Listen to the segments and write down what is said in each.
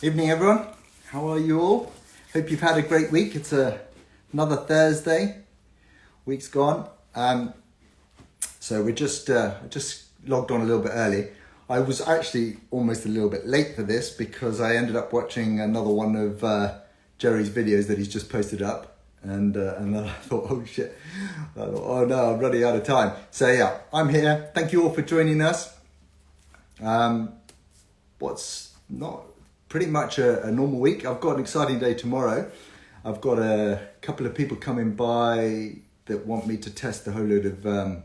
Evening, everyone. How are you all? Hope you've had a great week. It's another Thursday. Week's gone. So we're just logged on a little bit early. I was actually almost a little bit late for this because I ended up watching another one of Gerry's videos that he's just posted up, and then I thought, oh shit! I thought, oh no, I'm running out of time. So yeah, I'm here. Thank you all for joining us. What's not pretty much a normal week. I've got an exciting day tomorrow. I've got a couple of people coming by that want me to test a whole load of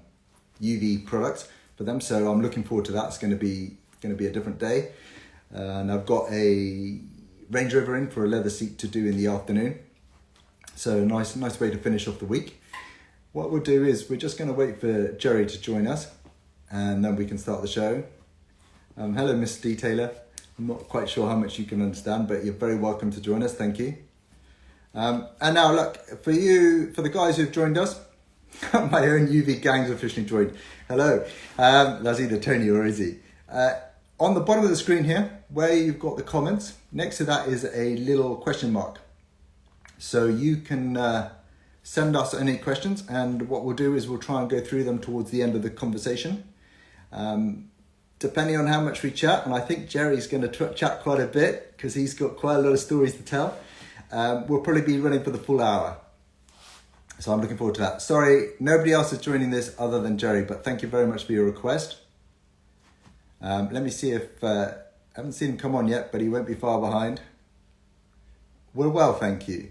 UV products for them, so I'm looking forward to that. It's going to be a different day, and I've got a Range Rover in for a leather seat to do in the afternoon. So nice way to finish off the week. What we'll do is we're just going to wait for Gerry to join us, and then we can start the show. Hello, Miss Detailer. I'm not quite sure how much you can understand, but you're very welcome to join us. Thank you. And now, look, for the guys who've joined us, my own UV gang's officially joined. Hello. That's either Tony or Izzy. On the bottom of the screen here, where you've got the comments, next to that is a little question mark. So you can send us any questions, and what we'll do is we'll try and go through them towards the end of the conversation. Depending on how much we chat, and I think Gerry's going to chat quite a bit because he's got quite a lot of stories to tell. We'll probably be running for the full hour. So I'm looking forward to that. Sorry, nobody else is joining this other than Gerry, but thank you very much for your request. Let me see if, I haven't seen him come on yet, but he won't be far behind. We're well, thank you.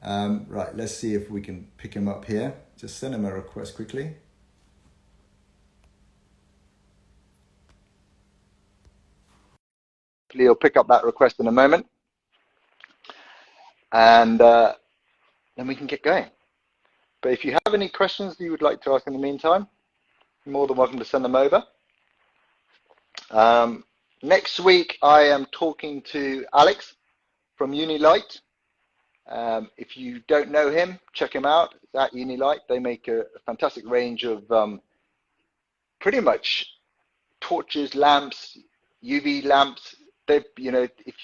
Right, let's see if we can pick him up here. Just send him a request quickly. He'll pick up that request in a moment, and then we can get going. But if you have any questions that you would like to ask in the meantime, you're more than welcome to send them over. Next week I am talking to Alex from Unilight. If you don't know him, check him out. It's at Unilight. They make a fantastic range of pretty much torches, lamps, UV lamps. They've, if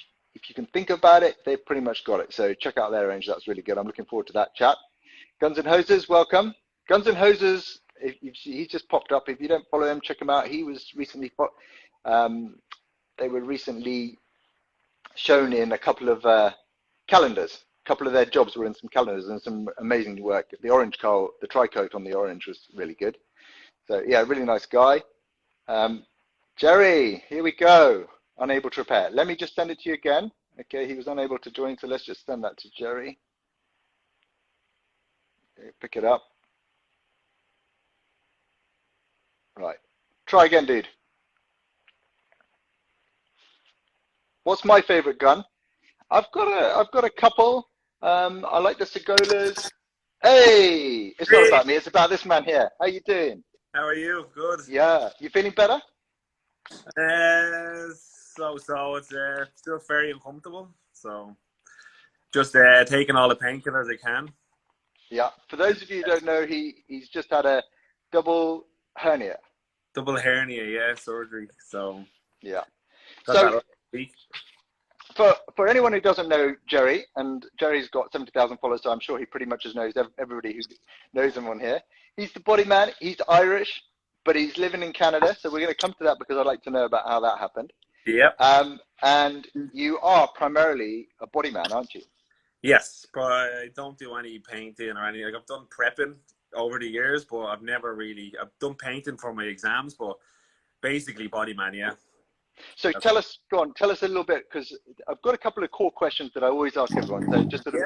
you can think about it, they've pretty much got it. So check out their range. That's really good. I'm looking forward to that chat. Guns and Hoses, welcome. Guns and Hoses, he's just popped up. If you don't follow him, check him out. He was recently, they were recently shown in a couple of calendars. A couple of their jobs were in some calendars and some amazing work. The orange car, the tri-coat on the orange was really good. So yeah, really nice guy. Gerry, here we go. Unable to repair. Let me just send it to you again. Okay, he was unable to join, so let's just send that to Gerry. Okay, pick it up. Right. Try again, dude. What's my favorite gun? I've got a couple. I like the Segolas. Hey, it's not about me. It's about this man here. How you doing? How are you? Good. Yeah. You feeling better? So it's still very uncomfortable. So just taking all the painkillers I can. Yeah. For those of you who don't know, he's just had a double hernia. Double hernia, yeah, surgery. So yeah. So for anyone who doesn't know Gerry, and Gerry's got 70,000 followers, so I'm sure he pretty much knows everybody who knows him on here. He's the body man. He's Irish, but he's living in Canada. So we're going to come to that because I'd like to know about how that happened. Yeah. And you are primarily a body man, aren't you? Yes, but I don't do any painting or anything. Like, I've done prepping over the years, but I've done painting for my exams, but basically body man, yeah. So tell us a little bit, because I've got a couple of core questions that I always ask everyone. So just sort of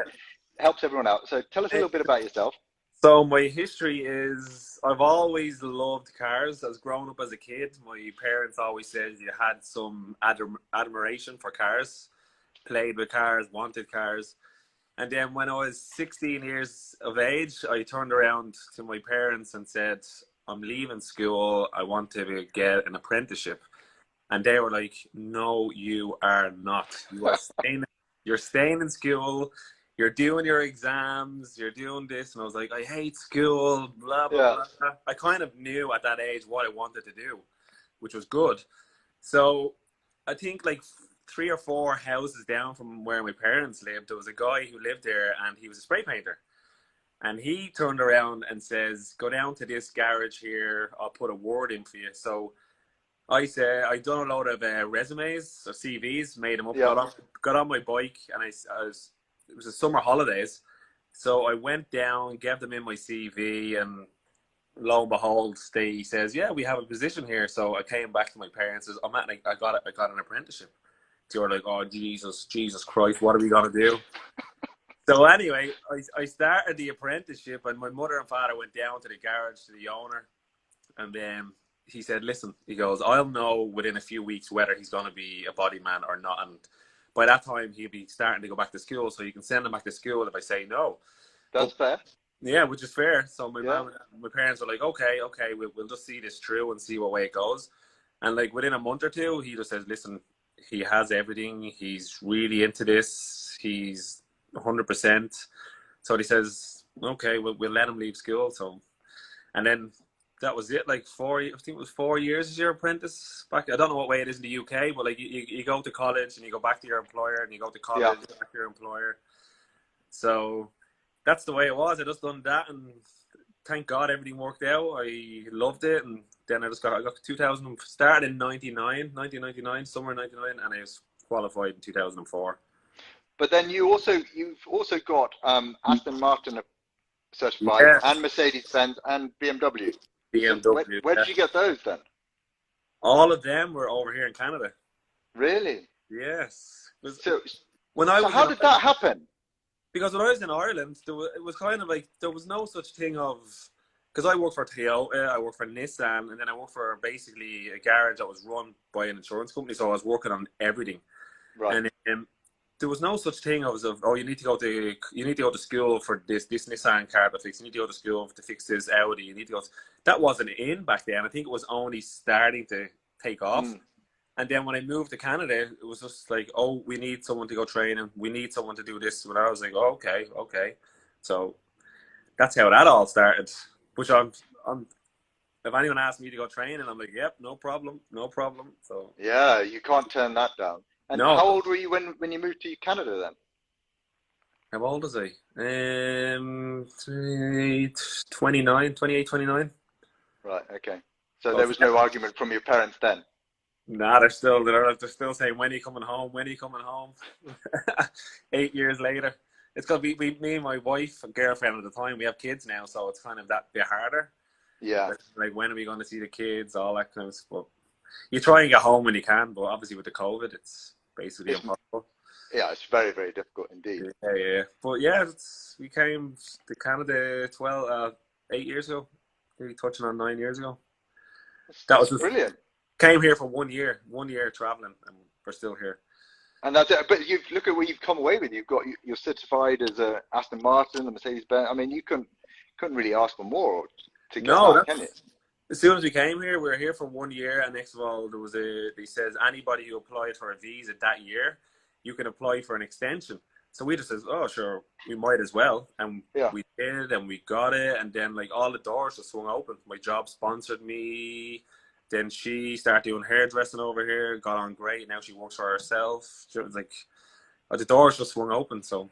helps everyone out. So tell us a little bit about yourself. So my history is I've always loved cars. As growing up as a kid, my parents always said you had some admiration for cars, played with cars, wanted cars. And then when I was 16 years of age, I turned around to my parents and said, I'm leaving school. I want to get an apprenticeship. And they were like, no, you are not. You're staying in school. You're doing your exams, you're doing this. And I was like, I hate school, blah, blah, blah. I kind of knew at that age what I wanted to do, which was good. So I think like 3 or 4 houses down from where my parents lived, there was a guy who lived there, and he was a spray painter. And he turned around and says, "Go down to this garage here. I'll put a word in for you." So I said, I done a load of resumes or CVs, made them up, Yeah. got on my bike, and it was the summer holidays. So I went down, gave them in my CV, and lo and behold, he says, "Yeah, we have a position here." So I came back to my parents. Says, I got an apprenticeship. So we're like, "Oh, Jesus Christ, what are we gonna do?" So anyway, I started the apprenticeship, and my mother and father went down to the garage to the owner, and then he said, "Listen," he goes, "I'll know within a few weeks whether he's going to be a body man or not, and by that time he'll be starting to go back to school, so you can send him back to school if I say no." That's fair. Yeah, which is fair. So my Yeah. mom, my parents were like, "Okay, we'll just see this through and see what way it goes." And like within a month or two, he just says, "Listen, he has everything. He's really into this. He's 100%." So he says, "Okay, we'll let him leave school." So, and then that was it. Like I think it was 4 years as your apprentice. Back, I don't know what way it is in the UK, but like you go to college and you go back to your employer, and you go to college, Yeah. and back to your employer. So that's the way it was. I just done that, and thank God everything worked out. I loved it, and then I got 2000, started in 1999, summer 99, and I was qualified in 2004. But then you've also got Aston Martin certified, Yeah, and Mercedes-Benz and BMW. So BMW. where did you get those then? All of them were over here in Canada. Really? Yes. So When I so was how in did that happen? Because when I was in Ireland, it was kind of like there was no such thing of, because I worked for Toyota, I worked for Nissan, and then I worked for basically a garage that was run by an insurance company. So I was working on everything, Right. and there was no such thing of oh, you need to go to school for this Nissan car to fix. You need to go to school to fix this Audi. You need to go. That wasn't in back then. I think it was only starting to take off. Mm. And then when I moved to Canada, it was just like, "Oh, we need someone to go training. We need someone to do this." And I was like, "Oh, okay." So that's how that all started. Which I'm. If anyone asks me to go training, I'm like, "Yep, no problem." So Yeah, you can't turn that down. And no. how old were you when you moved to Canada then? How old is I? 29, 28, 29. Right, okay. So there was no argument from your parents then? Nah, they're still saying, "When are you coming home? When are you coming home?" 8 years later. It's gonna be me and my wife and girlfriend at the time. We have kids now, so it's kind of that bit harder. Yeah. Like when are we going to see the kids? All that kind of stuff. You try and get home when you can, but obviously with the COVID, it's basically impossible. Yeah, it's very, very difficult indeed. Yeah. But yeah, we came to Canada 8 years ago. Maybe touching on 9 years ago. That was just brilliant. Came here for 1 year traveling, and we're still here. And that's it. But look at what you've come away with. You're certified as a Aston Martin, a Mercedes-Benz. I mean, you couldn't really ask for more to get that, can you? As soon as we came here, we were here for 1 year, and next of all, they says anybody who applied for a visa that year, you can apply for an extension. So we just says, "Oh, sure, we might as well," and we did, and we got it, and then like all the doors just swung open. My job sponsored me. Then she started doing hairdressing over here, got on great. Now she works for herself. It was like the doors just swung open. So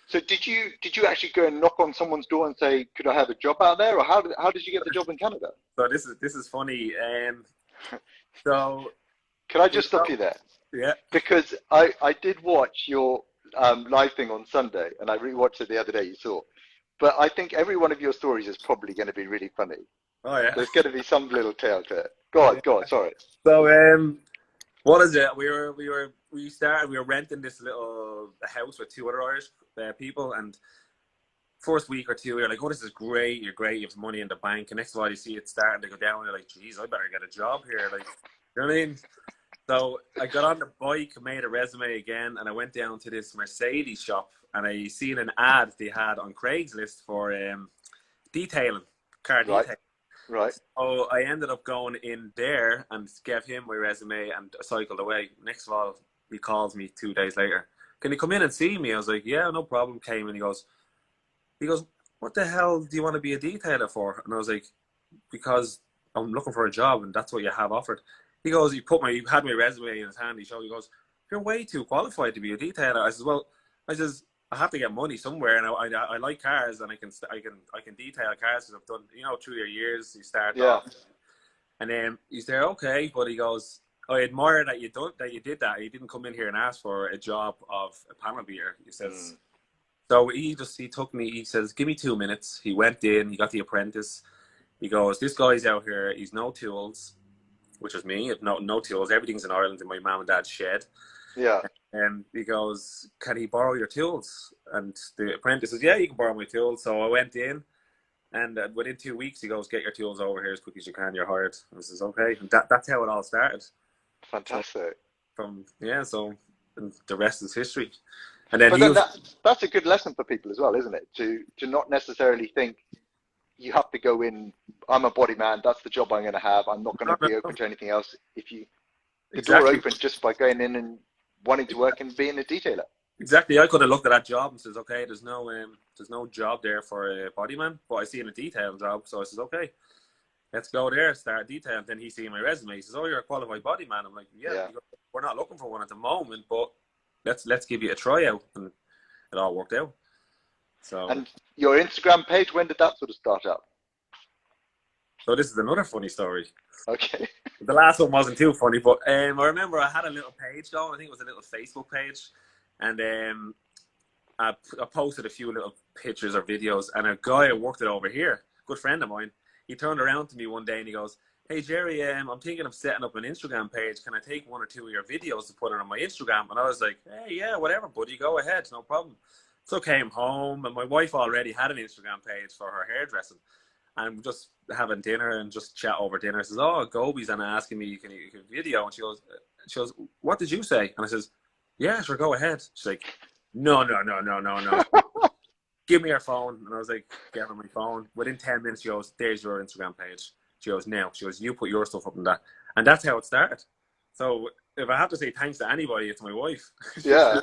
did you actually go and knock on someone's door and say, "Could I have a job out there?" Or how did you get the job in Canada? So this is funny. So can I just stop you there? Yeah. Because I did watch your live thing on Sunday, and I rewatched it the other day. You saw, but I think every one of your stories is probably going to be really funny. Oh yeah. There's going to be some little tale to it. Go on. Sorry. So what is it? We were renting this little house with 2 other Irish people, and first week or two we were like, "Oh, this is great. You're great. You have money in the bank." And next of all, you see it starting to go down. And you're like, "Geez, I better get a job here." Like, you know what I mean? So I got on the bike, made a resume again, and I went down to this Mercedes shop, and I seen an ad they had on Craigslist for detailing, car detailing. Right. So I ended up going in there and gave him my resume and cycled away. Next of all, he calls me 2 days later. "Can you come in and see me?" I was like, "Yeah, no problem." Came and he goes, "What the hell do you want to be a detailer for?" And I was like, "Because I'm looking for a job and that's what you have offered." he goes, he had my resume in his hand. He showed, he goes, "You're way too qualified to be a detailer." I says, "Well," I says, "I have to get money somewhere, and I like cars, and I can detail cars because I've done, through your years, you start off." And then he's there, okay, but he goes, "I admire that you did that. You didn't come in here and ask for a job of a panel beater." He says. So he took me. He says, "Give me 2 minutes." He went in. He got the apprentice. He goes, "This guy's out here. He's no tools," which is me. No tools. Everything's in Ireland in my mum and dad's shed. Yeah. And he goes, "Can he borrow your tools?" And the apprentice says, "Yeah, you can borrow my tools." So I went in, and within 2 weeks, he goes, "Get your tools over here as quick as you can. You're hired." And I says, "Okay." And that's how it all started. Fantastic. So and the rest is history. And then that's a good lesson for people as well, isn't it? To not necessarily think you have to go in, "I'm a body man, that's the job I'm going to have. I'm not going to be open to anything else." The door opens just by going in and wanting to work and being a detailer. Exactly. I could have looked at that job and says, "Okay, there's no job there for a body man," but I see in a detailing job. So I says, "Okay, let's go there, start detailing." Then he's seeing my resume. He says, "Oh, you're a qualified body man." I'm like, yeah. We're not looking for one at the moment, but let's give you a tryout." And it all worked out. So. And your Instagram page, when did that sort of start up? So this is another funny story. Okay. The last one wasn't too funny, but I remember I had a little page going. I think it was a little Facebook page, and I posted a few little pictures or videos. And a guy I worked with over here, good friend of mine, he turned around to me one day and he goes, "Hey Gerry, I'm thinking of setting up an Instagram page. Can I take 1 or 2 of your videos to put it on my Instagram?" And I was like, "Hey, yeah, whatever, buddy, go ahead, no problem." So I came home, and my wife already had an Instagram page for her hairdressing. And just having dinner and just chat over dinner. I says, "Oh, Gobi's and asking me, can you video?" And she goes, "What did you say?" And I says, "Yeah, sure, go ahead." She's like, No. "Give me your phone." And I was like, "Get her my phone." Within 10 minutes, she goes, "There's your Instagram page." She goes, "Now." She goes, "You put your stuff up in that." And that's how it started. So if I have to say thanks to anybody, it's my wife. Yeah.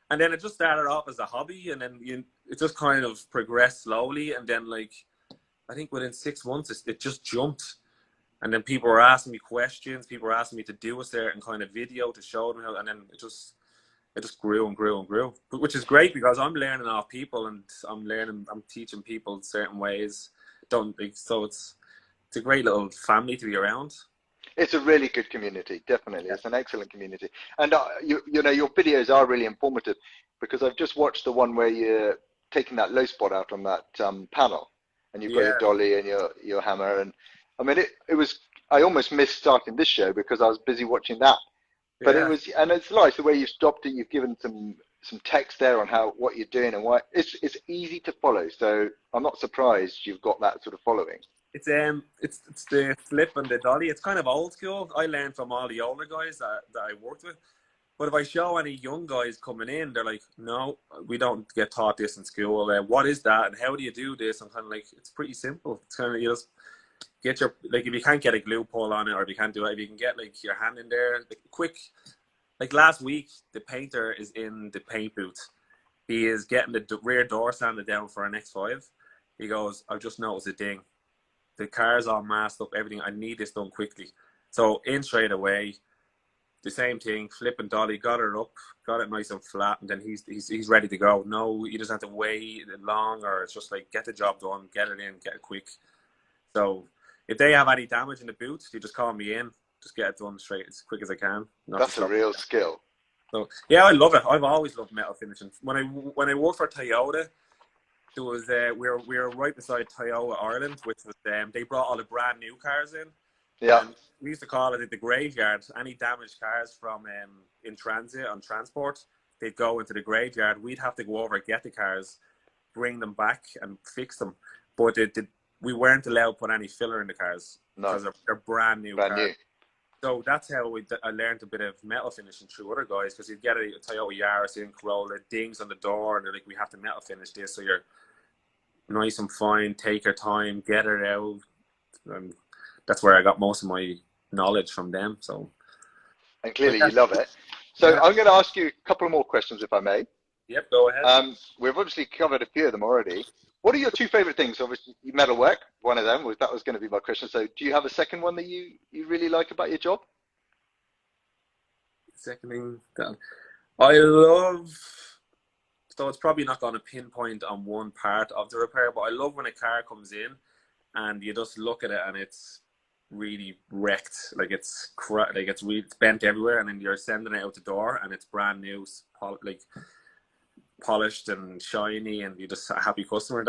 And then it just started off as a hobby, and then it just kind of progressed slowly. And then, like, I think within 6 months, it just jumped. And then people were asking me questions. People were asking me to do a certain kind of video to show them how, and then it just grew and grew and grew, which is great because I'm learning off people, and I'm teaching people certain ways. So it's a great little family to be around. It's a really good community, definitely. It's an excellent community. And your videos are really informative, because I've just watched the one where you're taking that low spot out on that panel. And you've got your dolly and your hammer, and I mean it was. I almost missed starting this show because I was busy watching that. But it's nice the way you've stopped it. You've given some text there on what you're doing and why. It's easy to follow. So I'm not surprised you've got that sort of following. It's the flip and the dolly. It's kind of old school. I learned from all the older guys that I worked with. But if I show any young guys coming in, they're like, "No, we don't get taught this in school. What is that? And how do you do this?" I'm kind of like, it's pretty simple. It's kind of, you just get your, like, if you can't get a glue pull on it, or if you can't do it, if you can get like your hand in there, quick. Like last week, the painter is in the paint booth. He is getting the rear door sanded down for an X5. He goes, "I've just noticed a ding. The car's all masked up, everything. I need this done quickly." So in straight away. The same thing, flip and dolly, got it up, got it nice and flat, and then he's ready to go. No, you just have to wait long, or it's just like, get the job done, get it in, get it quick. So if they have any damage in the boot, you just call me in, just get it done straight as quick as I can. That's a real skill. So yeah, I love it. I've always loved metal finishing. When I worked for Toyota, there was we were right beside Toyota Ireland, which was they brought all the brand new cars in. Yeah. And we used to call it the graveyard. Any damaged cars from in transit on transport, they'd go into the graveyard. We'd have to go over, get the cars, bring them back and fix them. But we weren't allowed to put any filler in the cars because they're brand new cars. So that's how I learned a bit of metal finishing through other guys, because you'd get a Toyota Yaris in Corolla, dings on the door, and they're like, "We have to metal finish this, so you're nice and fine, take your time, get it out." And that's where I got most of my knowledge from them. So, and clearly you love it. So I'm going to ask you a couple more questions, if I may. Yep, go ahead. We've obviously covered a few of them already. What are your two favorite things? Obviously, metalwork, one of them. That was going to be my question. So, do you have a second one that you really like about your job? Second thing that I love. So it's probably not going to pinpoint on one part of the repair, but I love when a car comes in and you just look at it and it's really wrecked, like it's it's bent everywhere, and then you're sending it out the door and it's brand new, like polished and shiny, and you're just a happy customer.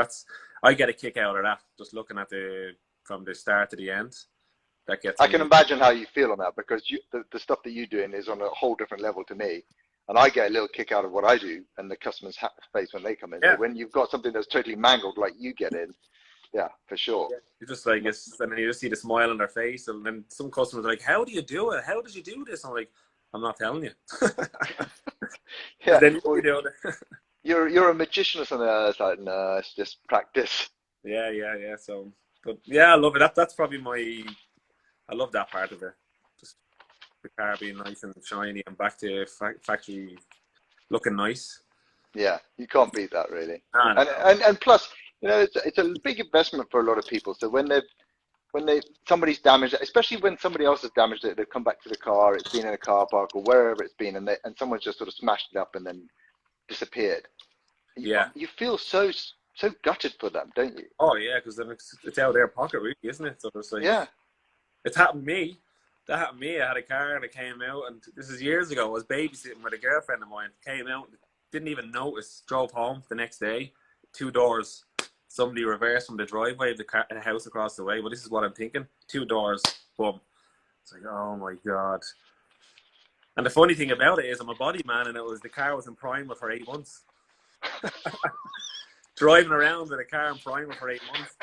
I get a kick out of that, just looking at from the start to the end. That gets I me. can imagine how you feel on that, because the stuff that you're doing is on a whole different level to me. And I get a little kick out of what I do and the customer's face when they come in. Yeah. So when you've got something that's totally mangled like you get in, yeah, for sure. Yeah. You just like and then you just see the smile on their face, and then some customers are like, "How do you do it? How did you do this?" I'm like, "I'm not telling you." Yeah, then you do it. You're a magician or something. It's like, no, it's just practice. Yeah. So, but yeah, I love it. That's probably I love that part of it. Just the car being nice and shiny and back to factory looking nice. Yeah, you can't beat that, really. No. And plus, it's a big investment for a lot of people. So when somebody's damaged it, especially when somebody else has damaged it, they've come back to the car, it's been in a car park or wherever it's been, and someone's just sort of smashed it up and then disappeared. You feel so gutted for them, don't you? Oh yeah, because then it's out of their pocket, really, isn't it? So it's like, yeah, it's happened to me. That happened to me. I had a car and it came out, and this is years ago. I was babysitting with a girlfriend of mine. Came out, didn't even notice. Drove home the next day. 2 doors. Somebody reversed from the driveway of the house across the way. But this is what I'm thinking. 2 doors. Boom. It's like, oh my God. And the funny thing about it is, I'm a body man, and the car was in primer for 8 months. Driving around with a car in primer for 8 months.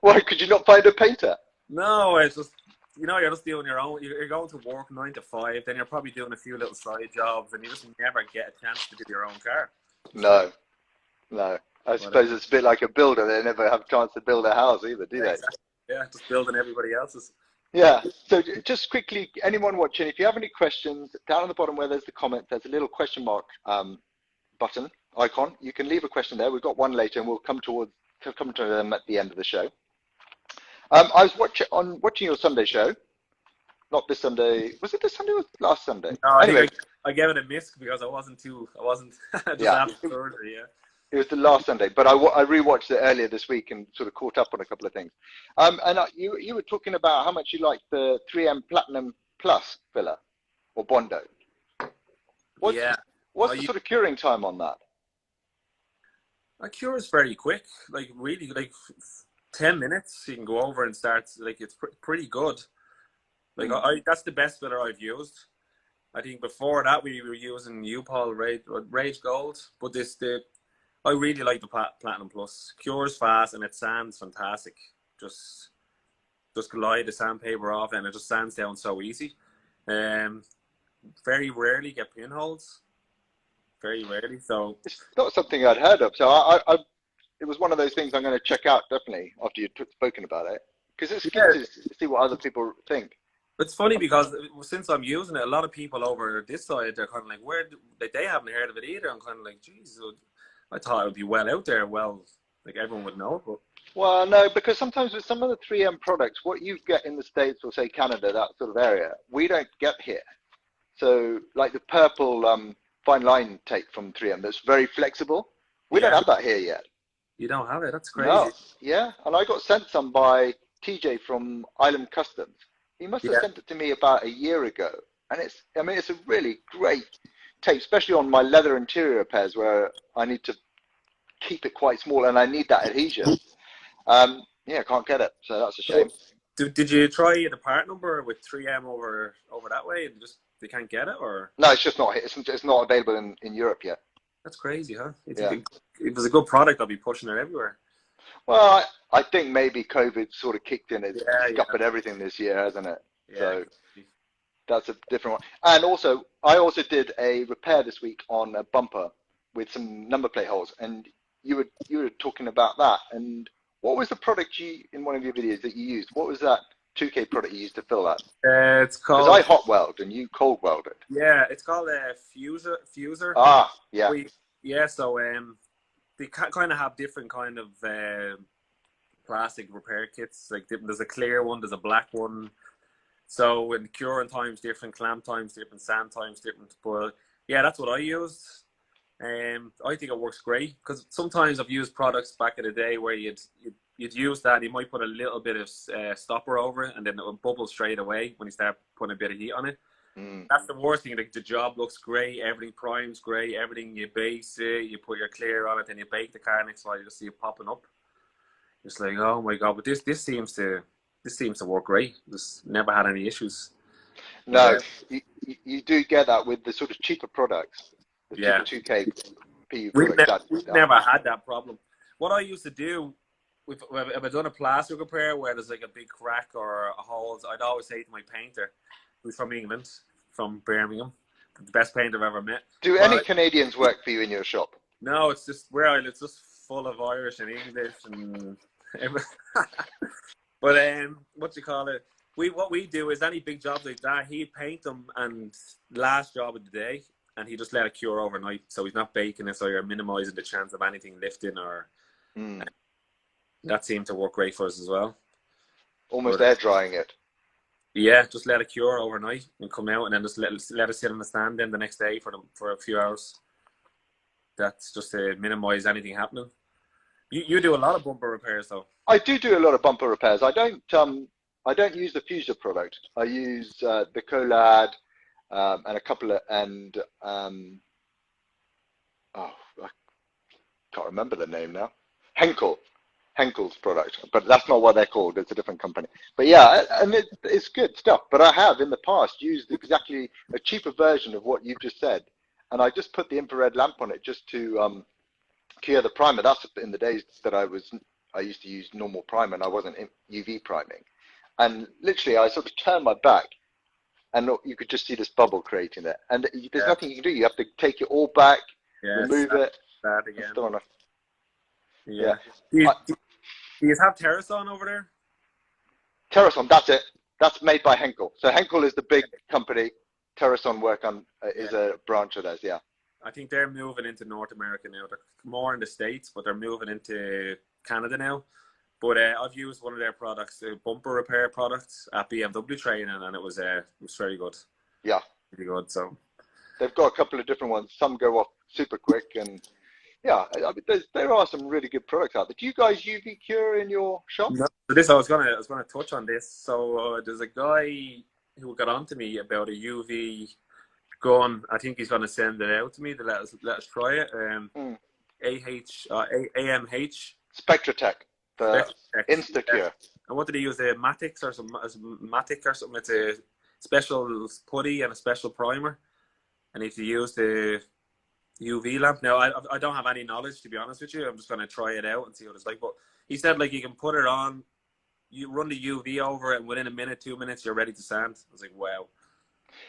Why could you not find a painter? No, it's just, you're just doing your own. You're going to work 9 to 5, then you're probably doing a few little side jobs, and you just never get a chance to do your own car. No. I suppose it's a bit like a builder. They never have a chance to build a house either, do they? Exactly. Yeah, just building everybody else's. Yeah. So just quickly, anyone watching, if you have any questions, down at the bottom where there's the comment, there's a little question mark button icon. You can leave a question there. We've got one later, and we'll come to them at the end of the show. I was watching your Sunday show. Not this Sunday. Was it this Sunday or last Sunday? No, anyway, I gave it a miss because I wasn't just after surgery. Yeah. It was the last Sunday, but I rewatched it earlier this week and sort of caught up on a couple of things. And you were talking about how much you like the 3M Platinum Plus filler or Bondo. What's the sort of curing time on that? A cure is very quick. Like really, like 10 minutes. You can go over and start. Like it's pretty good. Like that's the best filler I've used. I think before that we were using U-Pol Rage Gold, but I really like the Platinum Plus. Cures fast and it sands fantastic. Just glide the sandpaper off and it just sands down so easy. Very rarely get pinholes. Very rarely. So it's not something I'd heard of. So it was one of those things I'm going to check out definitely after you'd spoken about it, because it's good to see what other people think. It's funny because since I'm using it, a lot of people over this side, they're kind of like, they haven't heard of it either. I'm kind of like, geez, I thought it would be well out there. Well, like everyone would know. But well, no, because sometimes with some of the 3M products, what you get in the States or say Canada, that sort of area, we don't get here. So like the purple fine line tape from 3M, that's very flexible. We don't have that here yet. You don't have it? That's crazy. No. Yeah, and I got sent some by TJ from Island Customs. He must have sent it to me about a year ago, and it's a really great tape, especially on my leather interior repairs where I need to keep it quite small and I need that adhesion. I can't get it, so that's a shame. Did you try the part number with 3M over that way and just they can't get it, or? No, it's just not. It's not available in Europe yet. That's crazy, huh? If it was a good product, I'd be pushing it everywhere. Well, I think maybe COVID sort of kicked in. It's scuppered everything this year, hasn't it? Yeah. So that's a different one. And also, I also did a repair this week on a bumper with some number plate holes, and you were talking about that. And what was the product in one of your videos that you used? What was that 2K product you used to fill that? It's called. Because I hot weld and you cold welded. Yeah, it's called a fuser. Ah, yeah. So they kind of have different kind of plastic repair kits. Like there's a clear one, there's a black one. So in curing times different, clamp times different, sand times different. But yeah, that's what I used. I think it works great because sometimes I've used products back in the day where you'd use that, you might put a little bit of stopper over it, and then it will bubble straight away when you start putting a bit of heat on it. That's the worst thing. Like, the job looks great, everything primes great, everything, you base it, you put your clear on it, then you bake the car next while you just see it popping up. It's like, oh my god! But this seems to work great. Just never had any issues. No, you do get that with the sort of cheaper products, the Yeah. cheaper 2K PU products. We've never had that problem. What I used to do, if I've done a plastic repair where there's like a big crack or a hole, I'd always say to my painter, who's from England, from Birmingham, the best painter I've ever met. Do any Canadians work for you in your shop? No, it's just where I live. It's just full of Irish and English and. But what you call it? What we do is any big jobs like that, he'd paint them and last job of the day, and he just let it cure overnight. So he's not baking it, so you're minimising the chance of anything lifting or. That seemed to work great for us as well. Almost air drying it. Yeah, just let it cure overnight and come out, and then just let it sit on the stand then the next day for a few hours. That's just to minimise anything happening. You do a lot of bumper repairs though. I do a lot of bumper repairs. I don't use the Fuser product. I use the Collad and a couple of I can't remember the name now. Henkel's product, but that's not what they're called. It's a different company. But yeah, and it's good stuff. But I have in the past used exactly a cheaper version of what you've just said, and I just put the infrared lamp on it just to cure the primer. That's in the days that I used to use normal primer and I wasn't UV priming. And literally, I sort of turned my back, and you could just see this bubble creating it. And there's nothing you can do. You have to take it all back, remove it. That again. Yeah. Do you have Terrason over there? Terrason, that's it. That's made by Henkel. So Henkel is the big company. Terrason is a branch of theirs. Yeah. I think they're moving into North America now. They're more in the States, but they're moving into Canada now. But I've used one of their products, bumper repair products, at BMW training, and it was very good. Yeah. Really good. So they've got a couple of different ones. Some go off super quick, and yeah, I mean, there are some really good products out there. Do you guys UV cure in your shop? No. So I was gonna touch on this. So there's a guy who got on to me about a UV gun. I think he's gonna send it out to me to let us try it. AMH Spectratech, the Instacure. Yeah. And what did he use? A Matix or Matic or something? It's a special putty and a special primer, and if you use the UV lamp. Now, I don't have any knowledge, to be honest with you. I'm just going to try it out and see what it's like. But he said, like, you can put it on, you run the UV over it, and within a minute, 2 minutes, you're ready to sand. I was like, wow.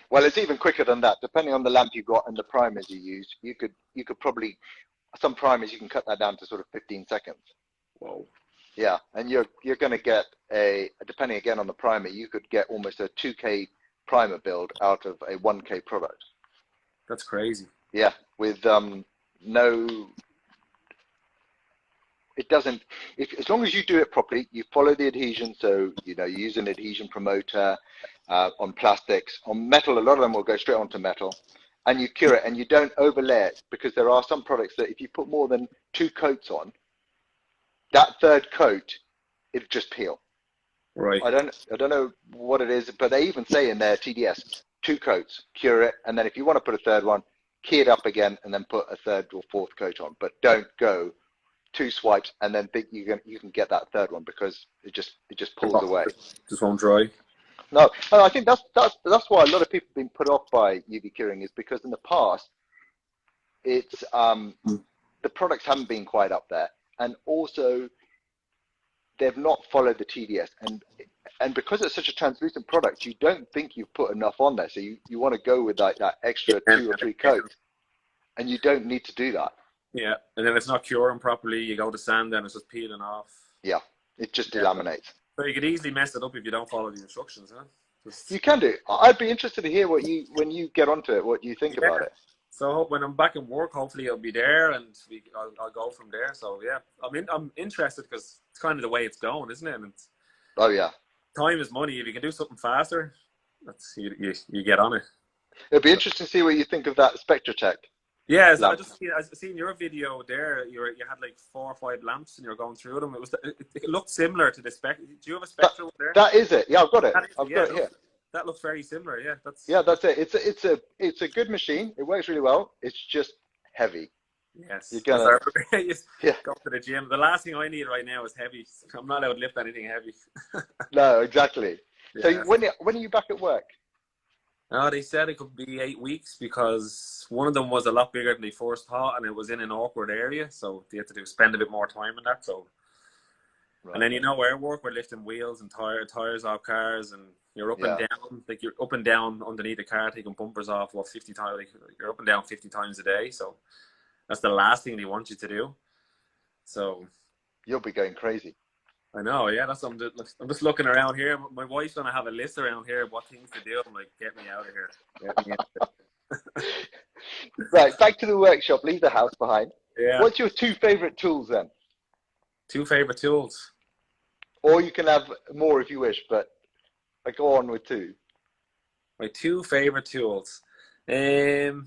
Well, it's even quicker than that. Depending on the lamp you got and the primers you use, you could probably, some primers, you can cut that down to sort of 15 seconds. Whoa. Yeah, and you're going to get depending again on the primer, you could get almost a 2K primer build out of a 1K product. That's crazy. Yeah, with it doesn't, as long as you do it properly, you follow the adhesion, so, you use an adhesion promoter on plastics. On metal, a lot of them will go straight onto metal, and you cure it, and you don't overlay it, because there are some products that if you put more than 2 coats on, that third coat, it'll just peel. Right. I don't know what it is, but they even say in their TDS, 2 coats, cure it, and then if you want to put a third one, key it up again and then put a third or fourth coat on, but don't go 2 swipes and then think you can get that third one, because it just pulls away. Just won't dry. No, and I think that's why a lot of people have been put off by UV curing, is because in the past it's the products haven't been quite up there, and also they've not followed the TDS, and because it's such a translucent product, you don't think you've put enough on there, so you want to go with like that extra 2 or 3 coats, and you don't need to do that. Yeah, and then it's not curing properly, you go to sand and it's just peeling off. Yeah, it just delaminates. So you could easily mess it up if you don't follow the instructions, huh? You can do. I'd be interested to hear when you get onto it, what you think about it. So when I'm back in work, hopefully it'll be there, and I'll go from there. So yeah, I'm interested because it's kind of the way it's going, isn't it? And it's, Oh yeah. time is money. If you can do something faster, that's you get on it. It'll be interesting to see what you think of that Spectratech Yeah, so lamp. I seen your video there. You had like 4 or 5 lamps, and you're going through them. It looked similar to the spec. Do you have a Spectra one there? That is it. Yeah, I've got it. I've Yeah, got it here. that looks very similar. Yeah, That's it. It's a good machine. It works really well. It's just heavy. Yes. You're gonna yeah. Go to the gym. The last thing I need right now is heavy. I'm not allowed to lift anything heavy. No, exactly. Yeah. So when are you back at work? No, they said it could be 8 weeks because one of them was a lot bigger than they first thought, and it was in an awkward area, so they had to spend a bit more time on that. So, right. And then where I work, we're lifting wheels and tires off cars, and you're up and down, like you're up and down underneath the car, taking bumpers off 50 times. Like you're up and down 50 times a day. So that's the last thing they want you to do. So you'll be going crazy. I know, yeah. I'm just looking around here. My wife's gonna have a list around here of what things to do. I'm like, get me out of here. Get me out. Right, back to the workshop. Leave the house behind. Yeah. What's your 2 favorite tools then? 2 favorite tools. Or you can have more if you wish, but I go on with 2. My 2 favorite tools. Well,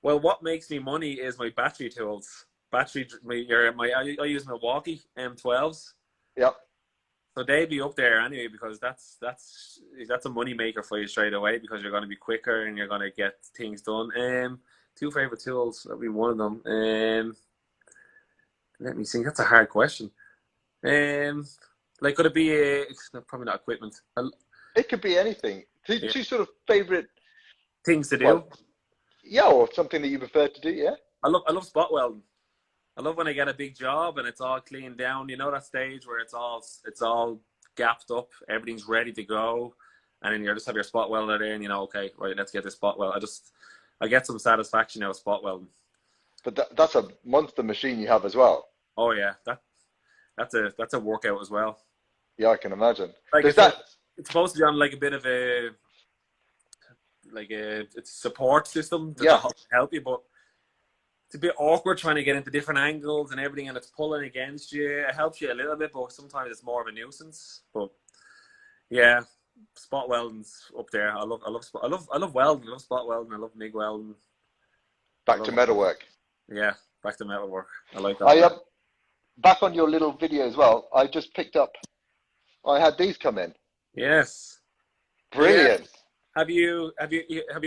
what makes me money is my battery tools. I use Milwaukee M12s. Yep. So they'd be up there anyway because that's a money maker for you straight away because you're going to be quicker and you're going to get things done. 2 favorite tools, that'll be one of them. Let me think. That's a hard question. Like could it be probably not equipment? It could be anything. Two sort of favorite things to do. Yeah, or something that you prefer to do. Yeah. I love spot welding. I love when I get a big job and it's all cleaned down. You know that stage where it's all gapped up, everything's ready to go, and then you just have your spot welder there, and okay, right, let's get this spot weld. I get some satisfaction out of spot welding. But that's a monster machine you have as well. Oh yeah, that's a workout as well. Yeah, I can imagine. Like it's supposed to be on like a bit of a it's a support system to help you, but it's a bit awkward trying to get into different angles and everything, and it's pulling against you. It helps you a little bit, but sometimes it's more of a nuisance. But yeah, spot welding's up there. I love welding. I love spot welding. I love MIG welding. Back to metalwork. Yeah, back to metalwork. I like that. Back on your little video as well. I just picked up. I had these come in. Yes. Brilliant. Yeah. Have you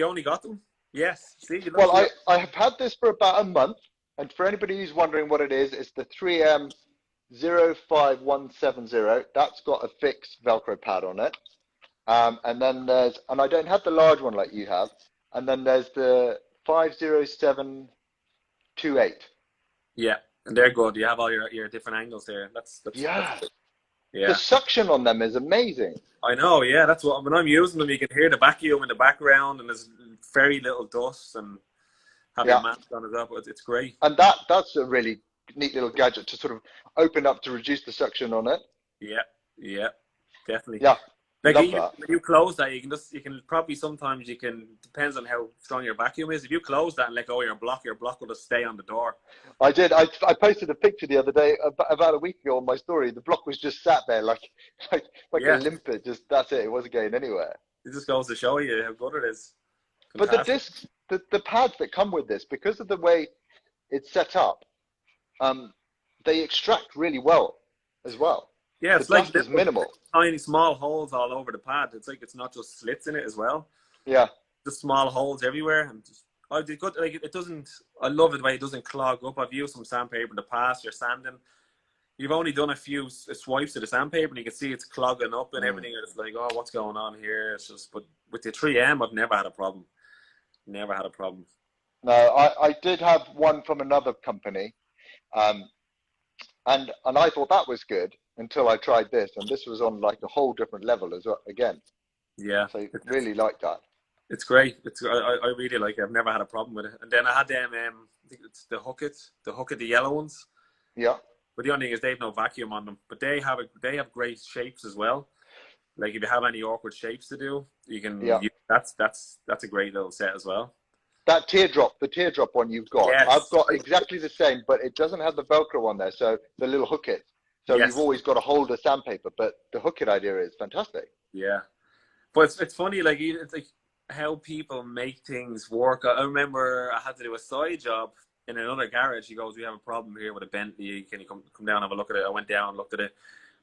only got them? Yes. See, well, I have had this for about a month, and for anybody who's wondering what it is, it's the 3M 05170. That's got a fixed Velcro pad on it. And then and I don't have the large one like you have, and then there's the 50728. Yeah, and they're good. You have all your different angles there. That's yeah. Yeah. The suction on them is amazing. I know, yeah. That's what when I'm using them, you can hear the vacuum in the background, and there's very little dust, and have your mask on as well. But it's great. And that's a really neat little gadget to sort of open up to reduce the suction on it. Yeah, definitely. Yeah. Like when you close that, you can probably sometimes depends on how strong your vacuum is. If you close that and let go of your block will just stay on the door. I did. I posted a picture the other day about a week ago on my story. The block was just sat there like a limpet. Just that's it. It wasn't going anywhere. It just goes to show you how good it is. Fantastic. But the discs, the pads that come with this, because of the way it's set up, they extract really well as well. Yeah, it's like there's minimal. Tiny small holes all over the pad. It's like it's not just slits in it as well. Yeah. Just small holes everywhere. And it doesn't. I love it the way it doesn't clog up. I've used some sandpaper in the past. You're sanding. You've only done a few swipes of the sandpaper, and you can see it's clogging up and everything. And it's like, oh, what's going on here? It's just. But with the 3M, I've never had a problem. Never had a problem. No, I did have one from another company, and I thought that was good until I tried this, and this was on like a whole different level as well. Again. Yeah. So really like that. It's great. I really like it. I've never had a problem with it. And then I had them. I think it's the Hookit, the yellow ones. Yeah. But the only thing is they have no vacuum on them. But they have great shapes as well. Like if you have any awkward shapes to do, you can. Yeah. That's a great little set as well. That teardrop, the teardrop one you've got, I've Yes. got exactly the same, but it doesn't have the Velcro on there, so the little hook it. So you've Yes. always got to hold the sandpaper, but the hook it idea is fantastic. Yeah. But it's funny, like it's like how people make things work. I remember I had to do a side job in another garage. He goes, "We have a problem here with a Bentley. Can you come down and have a look at it?" I went down, looked at it.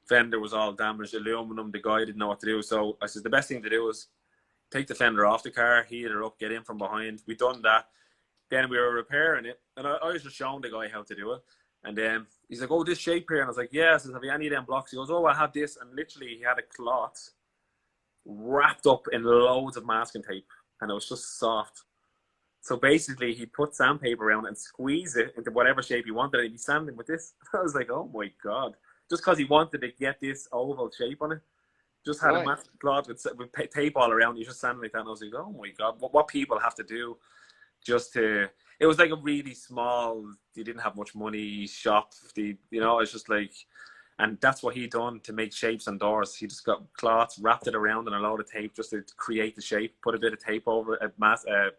Fender was all damaged, aluminum. The guy didn't know what to do. So I said the best thing to do was take the fender off the car, heat it up, get in from behind. We done that. Then we were repairing it, and I was just showing the guy how to do it. And then he's like, "Oh, this shape here," and I was like, "Yeah." I said, "Have you any of them blocks?" He goes, "Oh, I have this," and literally he had a cloth wrapped up in loads of masking tape, and it was just soft. So basically, he put sandpaper around it and squeezed it into whatever shape he wanted, and he'd be sanding with this. I was like, "Oh my god!" Just because he wanted to get this oval shape on it, just had a Right. massive cloth with tape all around. You just sanding like that, and I was like, "Oh my god!" What people have to do just to. It was like a really small. They didn't have much money shop. It's just like. And that's what he done to make shapes on doors. He just got cloths, wrapped it around in a load of tape just to create the shape, put a bit of tape over it,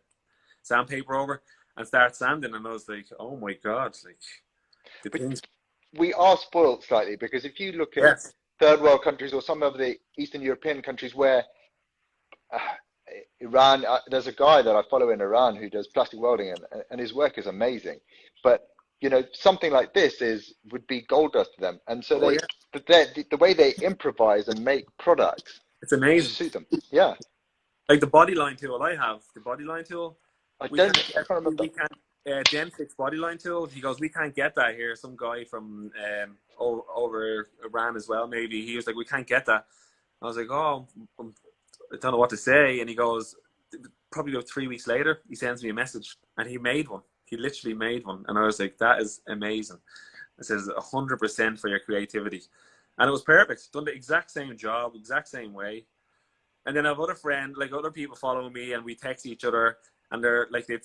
sandpaper over, and start sanding. And I was like, oh my God, like the But things. we are spoiled slightly because if you look at Yes. third world countries or some of the Eastern European countries where uh, Iran, there's a guy that I follow in Iran who does plastic welding and his work is amazing. But something like this would be gold dust to them. And so Oh, yeah. the way they improvise and make products It's amazing. just suit them. Yeah. Like the body line tool I have, the body line tool, we can't I get, can't remember. we can't, Denfix body line tool. He goes, we can't get that here. Some guy from over Iran as well, maybe. He was like, we can't get that. I was like, oh, I don't know what to say. And he goes, probably about 3 weeks later, he sends me a message and he made one. He literally made one. And I was like, that is amazing. It says 100% for your creativity. And it was perfect. Done the exact same job, exact same way. And then I have other friends, like other people following me, and we text each other, and they're like, they'd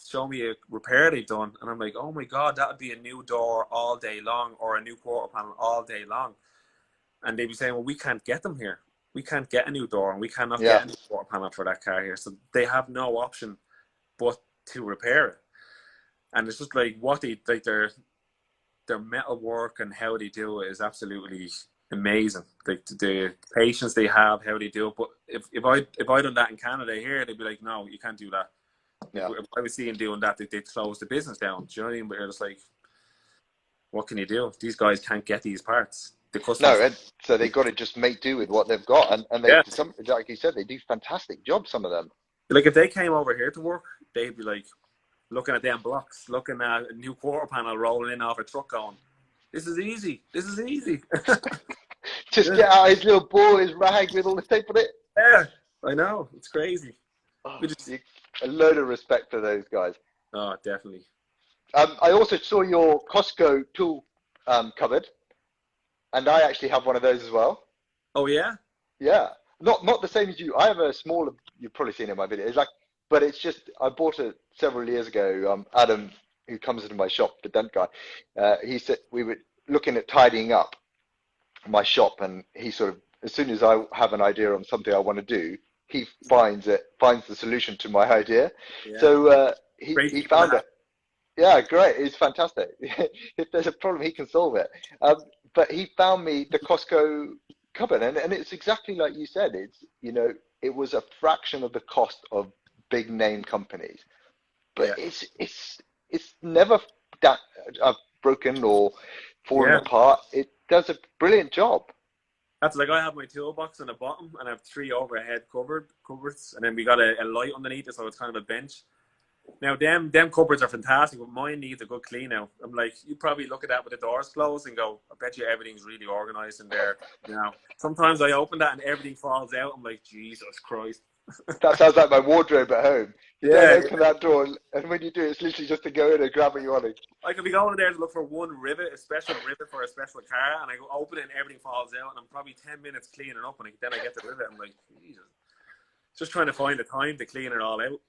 show me a repair they've done, and I'm like, oh my god, that would be a new door all day long, or a new quarter panel all day long. And they'd be saying, well, we can't get them here. We can't get a new door, and we cannot Yeah. get a new quarter panel for that car here. So they have no option but to repair it. And it's just like what they like their metal work and how they do it is absolutely amazing. Like the patience they have, how they do it. But if I done that in Canada here, they'd be like, no, you can't do that. Yeah. If I was seeing doing that, they'd close the business down. Do you know what I mean? But you're just like, what can you do? These guys can't get these parts. The customers. No, and so they got to just make do with what they've got, and Yeah. like you said, they do fantastic jobs. Some of them. Like if they came over here to work, they'd be like looking at them blocks, looking at a new quarter panel rolling in off a truck, going, "This is easy. This is easy." Just get out his little ball, his rag with all the tape on it. Yeah, I know. It's crazy. Oh, We just, a load of respect for those guys. oh, definitely. I also saw your Costco tool cupboard, and I actually have one of those as well. Oh yeah. Yeah, not the same as you. I have a smaller. You've probably seen it in my video. It's like, but it's just I bought it several years ago. Adam, who comes into my shop, the dent guy, he said we were looking at tidying up my shop, and he sort of, as soon as I have an idea on something I want to do, he finds the solution to my idea. Yeah. So Great he people found to it. Yeah, great. It's fantastic. If there's a problem, he can solve it. But he found me the Costco cupboard, and it's exactly like you said. It was a fraction of the cost of big name companies, but Yeah. it's never that broken or fallen Yeah. apart. It does a brilliant job. That's like I have my toolbox on the bottom, and I have 3 overhead cupboards, and then we got a light underneath it, so it's kind of a bench. Now, them cupboards are fantastic, but mine needs a good clean out. I'm like, you probably look at that with the doors closed and go, I bet you everything's really organized in there. Sometimes I open that and everything falls out. I'm like, Jesus Christ. That sounds like my wardrobe at home. You Yeah, don't open that door, and when you do, it's literally just to go in and grab what you want. I could be going there to look for one rivet, a special rivet for a special car, and I go open it and everything falls out, and I'm probably 10 minutes cleaning up, and then I get the rivet. I'm like, Jesus. Just trying to find the time to clean it all out.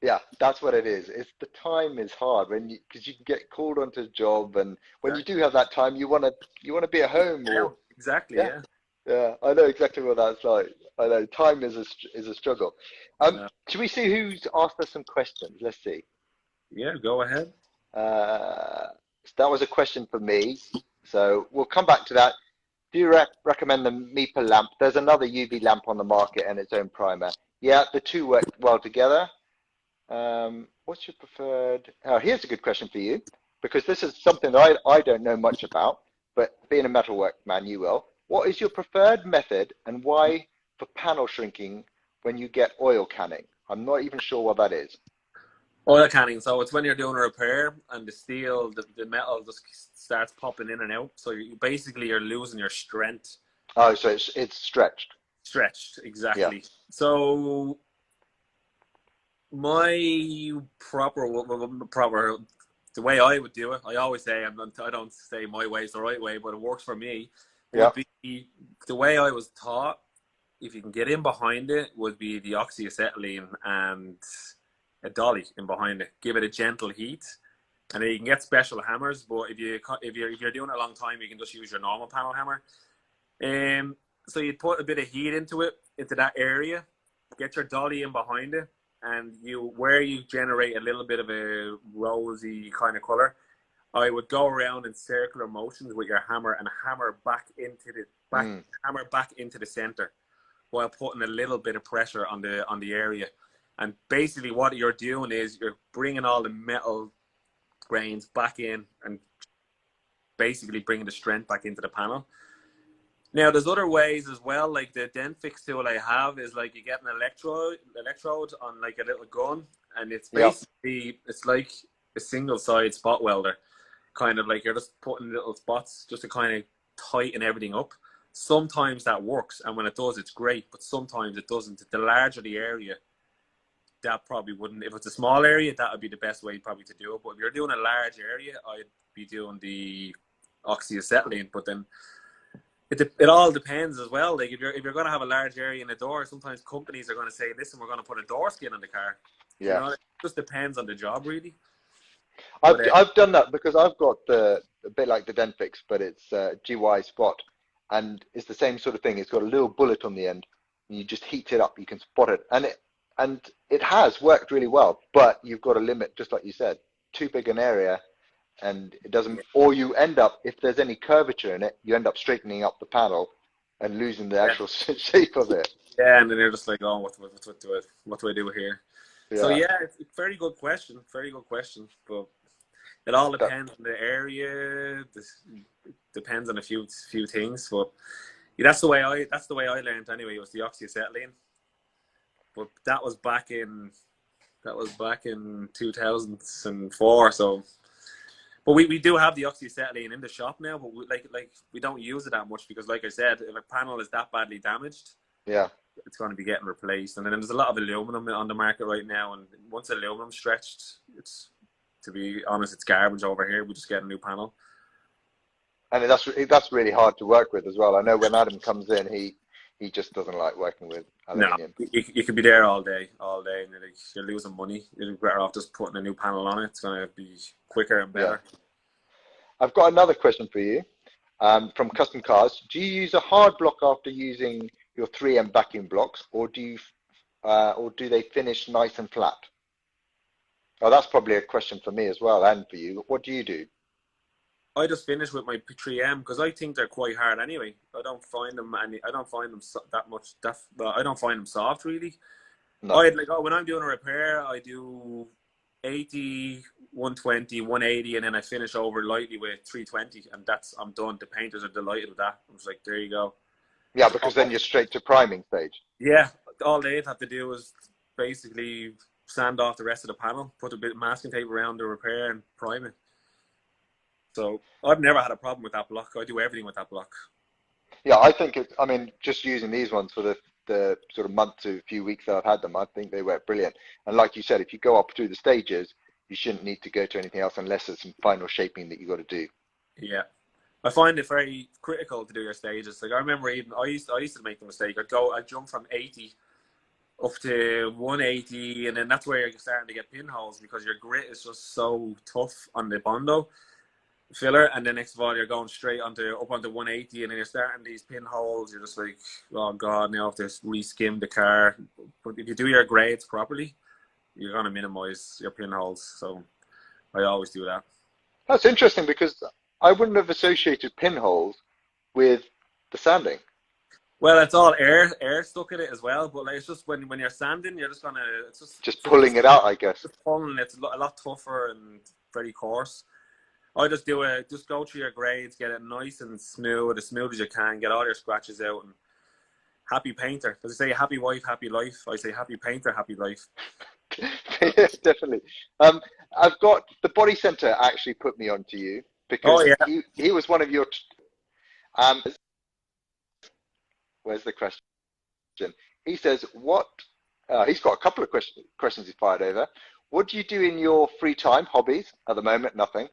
Yeah, that's what it is. It's the time is hard because you can get called onto a job, and when you do have that time, you want to be at home Yeah, or exactly, yeah, yeah. yeah. I know exactly what that's like. I know time is a struggle. No. Should we see who's asked us some questions? Let's see. Yeah, go ahead. So that was a question for me. So we'll come back to that. Do you recommend the MEPA lamp? There's another UV lamp on the market and its own primer. Yeah, the two work well together. What's your preferred? Oh, here's a good question for you, because this is something that I don't know much about, but being a metalwork man, you will. What is your preferred method and why for panel shrinking when you get oil canning? I'm not even sure what that is. Oil canning. So it's when you're doing a repair and the steel, the metal just starts popping in and out. So you're losing your strength. Oh, so it's stretched. Stretched, exactly. Yeah. So my proper, the way I would do it, I always say, I don't say my way is the right way, but it works for me, would be the way I was taught. If you can get in behind it, would be the oxyacetylene and a dolly in behind it. Give it a gentle heat, and then you can get special hammers. But if you're doing it a long time, you can just use your normal panel hammer. So you'd put a bit of heat into that area, get your dolly in behind it, and where you generate a little bit of a rosy kind of color, I would go around in circular motions with your hammer and hammer back into the center, while putting a little bit of pressure on the area. And basically what you're doing is you're bringing all the metal grains back in and basically bringing the strength back into the panel. Now, there's other ways as well, like the Denfix tool I have is like you get an electrode on like a little gun, and it's basically, it's like a single side spot welder. Kind of like you're just putting little spots just to kind of tighten everything up. Sometimes that works, and when it does, it's great, but sometimes it doesn't. The larger the area, that probably wouldn't. If it's a small area, that would be the best way probably to do it. But if you're doing a large area, I'd be doing the oxyacetylene. But then it all depends as well. Like if you're going to have a large area in a door, sometimes companies are going to say, "Listen, we're going to put a door skin on the car." Yeah. You know, it just depends on the job, really. I've done that because I've got a bit like the Denfix, but it's GY Spot, and it's the same sort of thing. It's got a little bullet on the end, and you just heat it up. You can spot it, and it has worked really well. But you've got a limit, just like you said, too big an area, and it doesn't. Or you end up, if there's any curvature in it, you end up straightening up the panel and losing the actual shape of it. Yeah, and then you're just like, oh, what do I do here? Yeah. So yeah, it's a very good question. Very good question, but it all depends on the area. Depends on a few things, but yeah, that's the way I learned anyway. It was the oxyacetylene, but that was back in 2004. So, but we do have the oxyacetylene in the shop now, but we don't use it that much because, like I said, if a panel is that badly damaged, it's going to be getting replaced. And then there's a lot of aluminum on the market right now, and once aluminum's stretched, to be honest, it's garbage over here. We just get a new panel. And that's really hard to work with as well. I know when Adam comes in, he just doesn't like working with aluminium. No, you could be there all day, and you're losing money. You're better off just putting a new panel on it. It's going to be quicker and better. Yeah. I've got another question for you from Custom Cars. Do you use a hard block after using your 3M vacuum blocks, or do they finish nice and flat? Oh, that's probably a question for me as well, and for you. What do you do? I just finish with my 3M because I think they're quite hard anyway. I don't find them that much. I don't find them soft really. No. When I'm doing a repair, I do 80, 120, 180, and then I finish over lightly with 320, and I'm done. The painters are delighted with that. I was like, there you go. Yeah, because then you're straight to priming stage. Yeah, all they'd have to do is basically sand off the rest of the panel, put a bit of masking tape around the repair, and prime it. So I've never had a problem with that block. I do everything with that block. Yeah, I think just using these ones for the sort of month to a few weeks that I've had them, I think they work brilliant. And like you said, if you go up through the stages, you shouldn't need to go to anything else unless there's some final shaping that you got to do. Yeah. I find it very critical to do your stages. Like I remember I used to make the mistake. I'd jump from 80 up to 180, and then that's where you're starting to get pinholes because your grit is just so tough on the Bondo. filler, and then next of all you're going straight up onto 180, and then you're starting these pinholes. You're just like, oh god, now I have to re-skim the car. But if you do your grades properly, you're going to minimize your pinholes. So I always do that. That's interesting because I wouldn't have associated pinholes with the sanding. Well, it's all air stuck in it as well. But like, it's just when you're sanding, you're just gonna it's Just just pulling it out, I guess. just pulling. It's a lot tougher and very coarse. I just just go through your grades, get it nice and smooth, as smooth as you can, get all your scratches out, and happy painter. As I say, happy wife, happy life. I say happy painter, happy life. Yes, definitely. I've got the body center actually put me onto you Oh because yeah. he was one of your where's the question? He says what he's got a couple of questions he fired over. What do you do in your free time, hobbies? At the moment, nothing.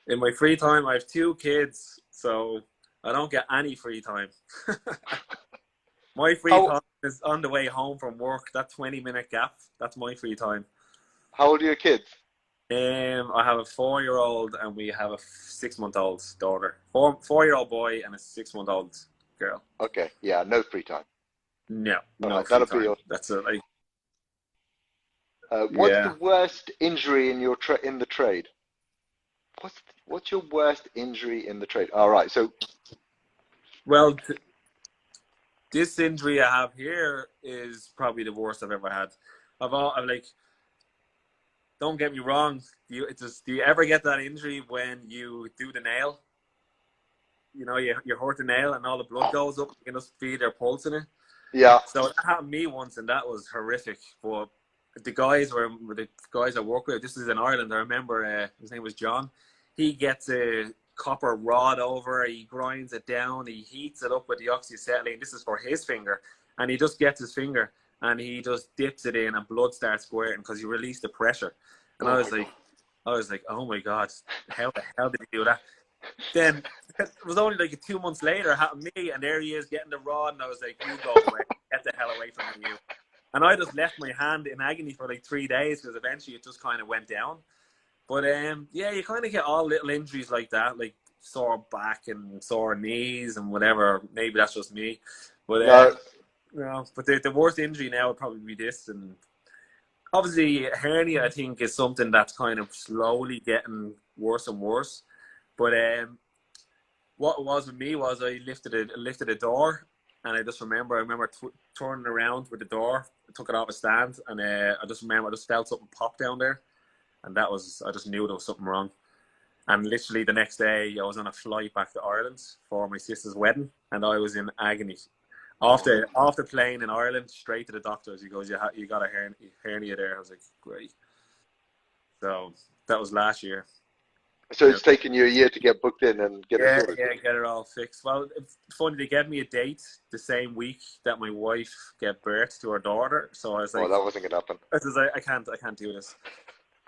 In my free time, I have 2 kids, so I don't get any free time. My free How time is on the way home from work. That 20-minute gap, that's my free time. how old are your kids? I have a 4-year-old and we have a 6-month-old daughter. 4-year-old boy and a 6-month-old girl. Okay, yeah, no free time. No, All no right, free that'll be time. your. That's it. Like, What's yeah. the worst injury in your in the trade? What's your worst injury in the trade? All right, so Well, this injury I have here is probably the worst I've ever had. I'm like, don't get me wrong. Do you ever get that injury when you do the nail? You know, you hurt the nail and all the blood goes up. You can just feel their pulse in it. yeah. So that happened to me once, and that was horrific. But the guys were the guys I work with. This is in Ireland. I remember his name was John. He gets a copper rod over. He grinds it down. He heats it up with the oxyacetylene. This is for his finger, and he just gets his finger and he just dips it in, and blood starts squirting because he released the pressure. And Oh my God. I was like, oh my god, how the hell did he do that? Then it was only like 2 months later, it happened to me, and there he is getting the rod, and I was like, you go away, get the hell away from me, you. And I just left my hand in agony for like 3 days because eventually it just kind of went down. But yeah, you kind of get all little injuries like that, like sore back and sore knees and whatever. Maybe that's just me. But No, but the worst injury now would probably be this. And obviously, hernia, I think, is something that's kind of slowly getting worse and worse. But what it was with me was I lifted a door, and I remember turning around with the door, took it off a stand, and I just felt something pop down there, and I just knew there was something wrong. And literally the next day, I was on a flight back to Ireland for my sister's wedding, and I was in agony. After playing in Ireland, straight to the doctors. He goes, you got a hernia there. I was like, great. So that was last year. so it's taken you a year to get booked in and get it Yeah, sorted. yeah, get it all fixed. Well, it's funny, they gave me a date the same week that my wife gave birth to her daughter. So I was Well, like, that wasn't gonna happen. I can't do this.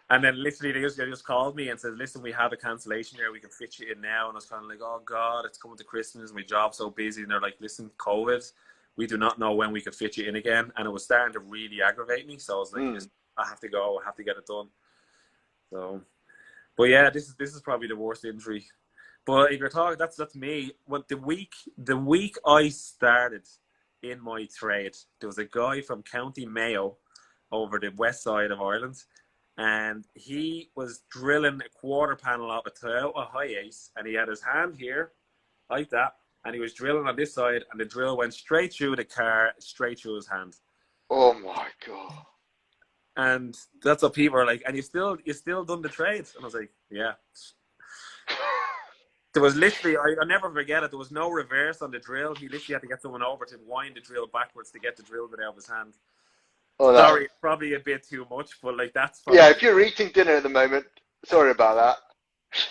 And then literally they just called me and said, listen, we have a cancellation here. We can fit you in now. And I was kind of like, oh God, it's coming to Christmas. My job's so busy. And they're like, listen, COVID, we do not know when we could fit you in again. And it was starting to really aggravate me. So I was like, listen, I have to go. I have to get it done. So, but yeah, this is probably the worst injury. But if you're talking, that's me. What the week I started in my trade, there was a guy from County Mayo over the west side of Ireland, and he was drilling a quarter panel off a Toyota Hiace, and he had his hand here like that, and he was drilling on this side, and the drill went straight through the car, straight through his hand. Oh my God. And that's what people are like, and you still done the trade. And I was like, yeah. There was literally, I never forget it, there was no reverse on the drill. He literally had to get someone over to wind the drill backwards to get the drill bit out of his hand. Oh, Sorry, probably a bit too much, but like that's yeah. probably. If you're eating dinner at the moment, sorry about that.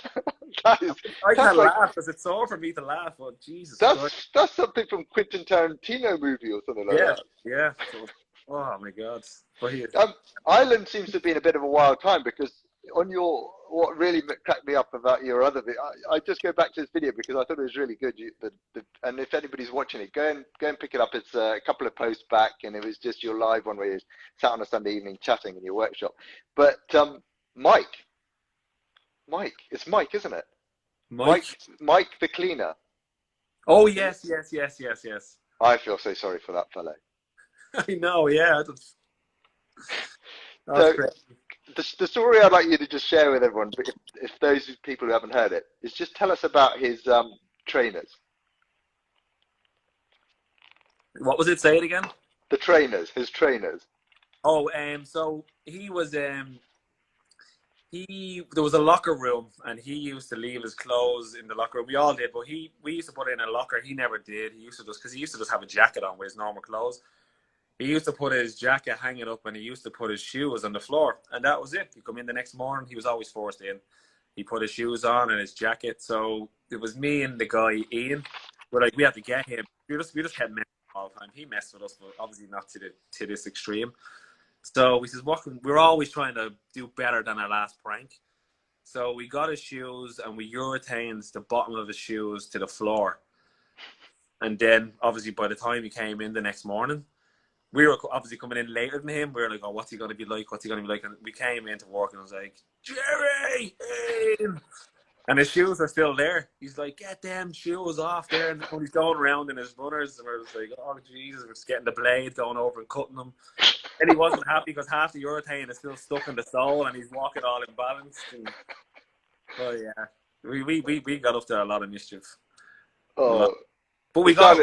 I That's can't like laugh because it's sore for me to laugh. Oh, Jesus Christ. that's something from Quentin Tarantino movie or something like Yeah, that. yeah. So, oh my God. But Ireland seems to have been a bit of a wild time because on your what really cracked me up about your other video, I just go back to this video because I thought it was really good. And if anybody's watching it, go and pick it up. It's a couple of posts back, and it was just your live one where you sat on a Sunday evening chatting in your workshop. But Mike, Mike. It's Mike, isn't it? Mike. Mike the cleaner. Oh Is it? yes, yes, yes, yes, yes. I feel so sorry for that fellow. I know. Yeah, that's So great. the story I'd like you to just share with everyone, but if those people who haven't heard it, is just tell us about his trainers. What was it? Say it again. The trainers, his trainers. Oh, so he was there was a locker room, and he used to leave his clothes in the locker room. We all did, but we used to put it in a locker. He never did. He used to just, because he used to just have a jacket on with his normal clothes. He used to put his jacket hanging up, and he used to put his shoes on the floor, and that was it. He'd come in the next morning. He was always forced in. He put his shoes on and his jacket. So it was me and the guy Ian. We're like, we had to get him. We just kept messing all the time. He messed with us, but obviously not to this extreme. So we says, we're always trying to do better than our last prank. So we got his shoes and we uretained the bottom of his shoes to the floor. And then obviously by the time he came in the next morning, we were obviously coming in later than him. We were like, oh, what's he going to be like? What's he going to be like? And we came into work and I was like, Gerry! In! And his shoes are still there. He's like, get them shoes off there. And he's going around in his runners. And we're just like, oh, Jesus, we're just getting the blade, going over and cutting them. And he wasn't happy because half the urethane is still stuck in the sole and he's walking all imbalanced. And, oh, yeah. We got up to a lot of mischief. Oh, but we got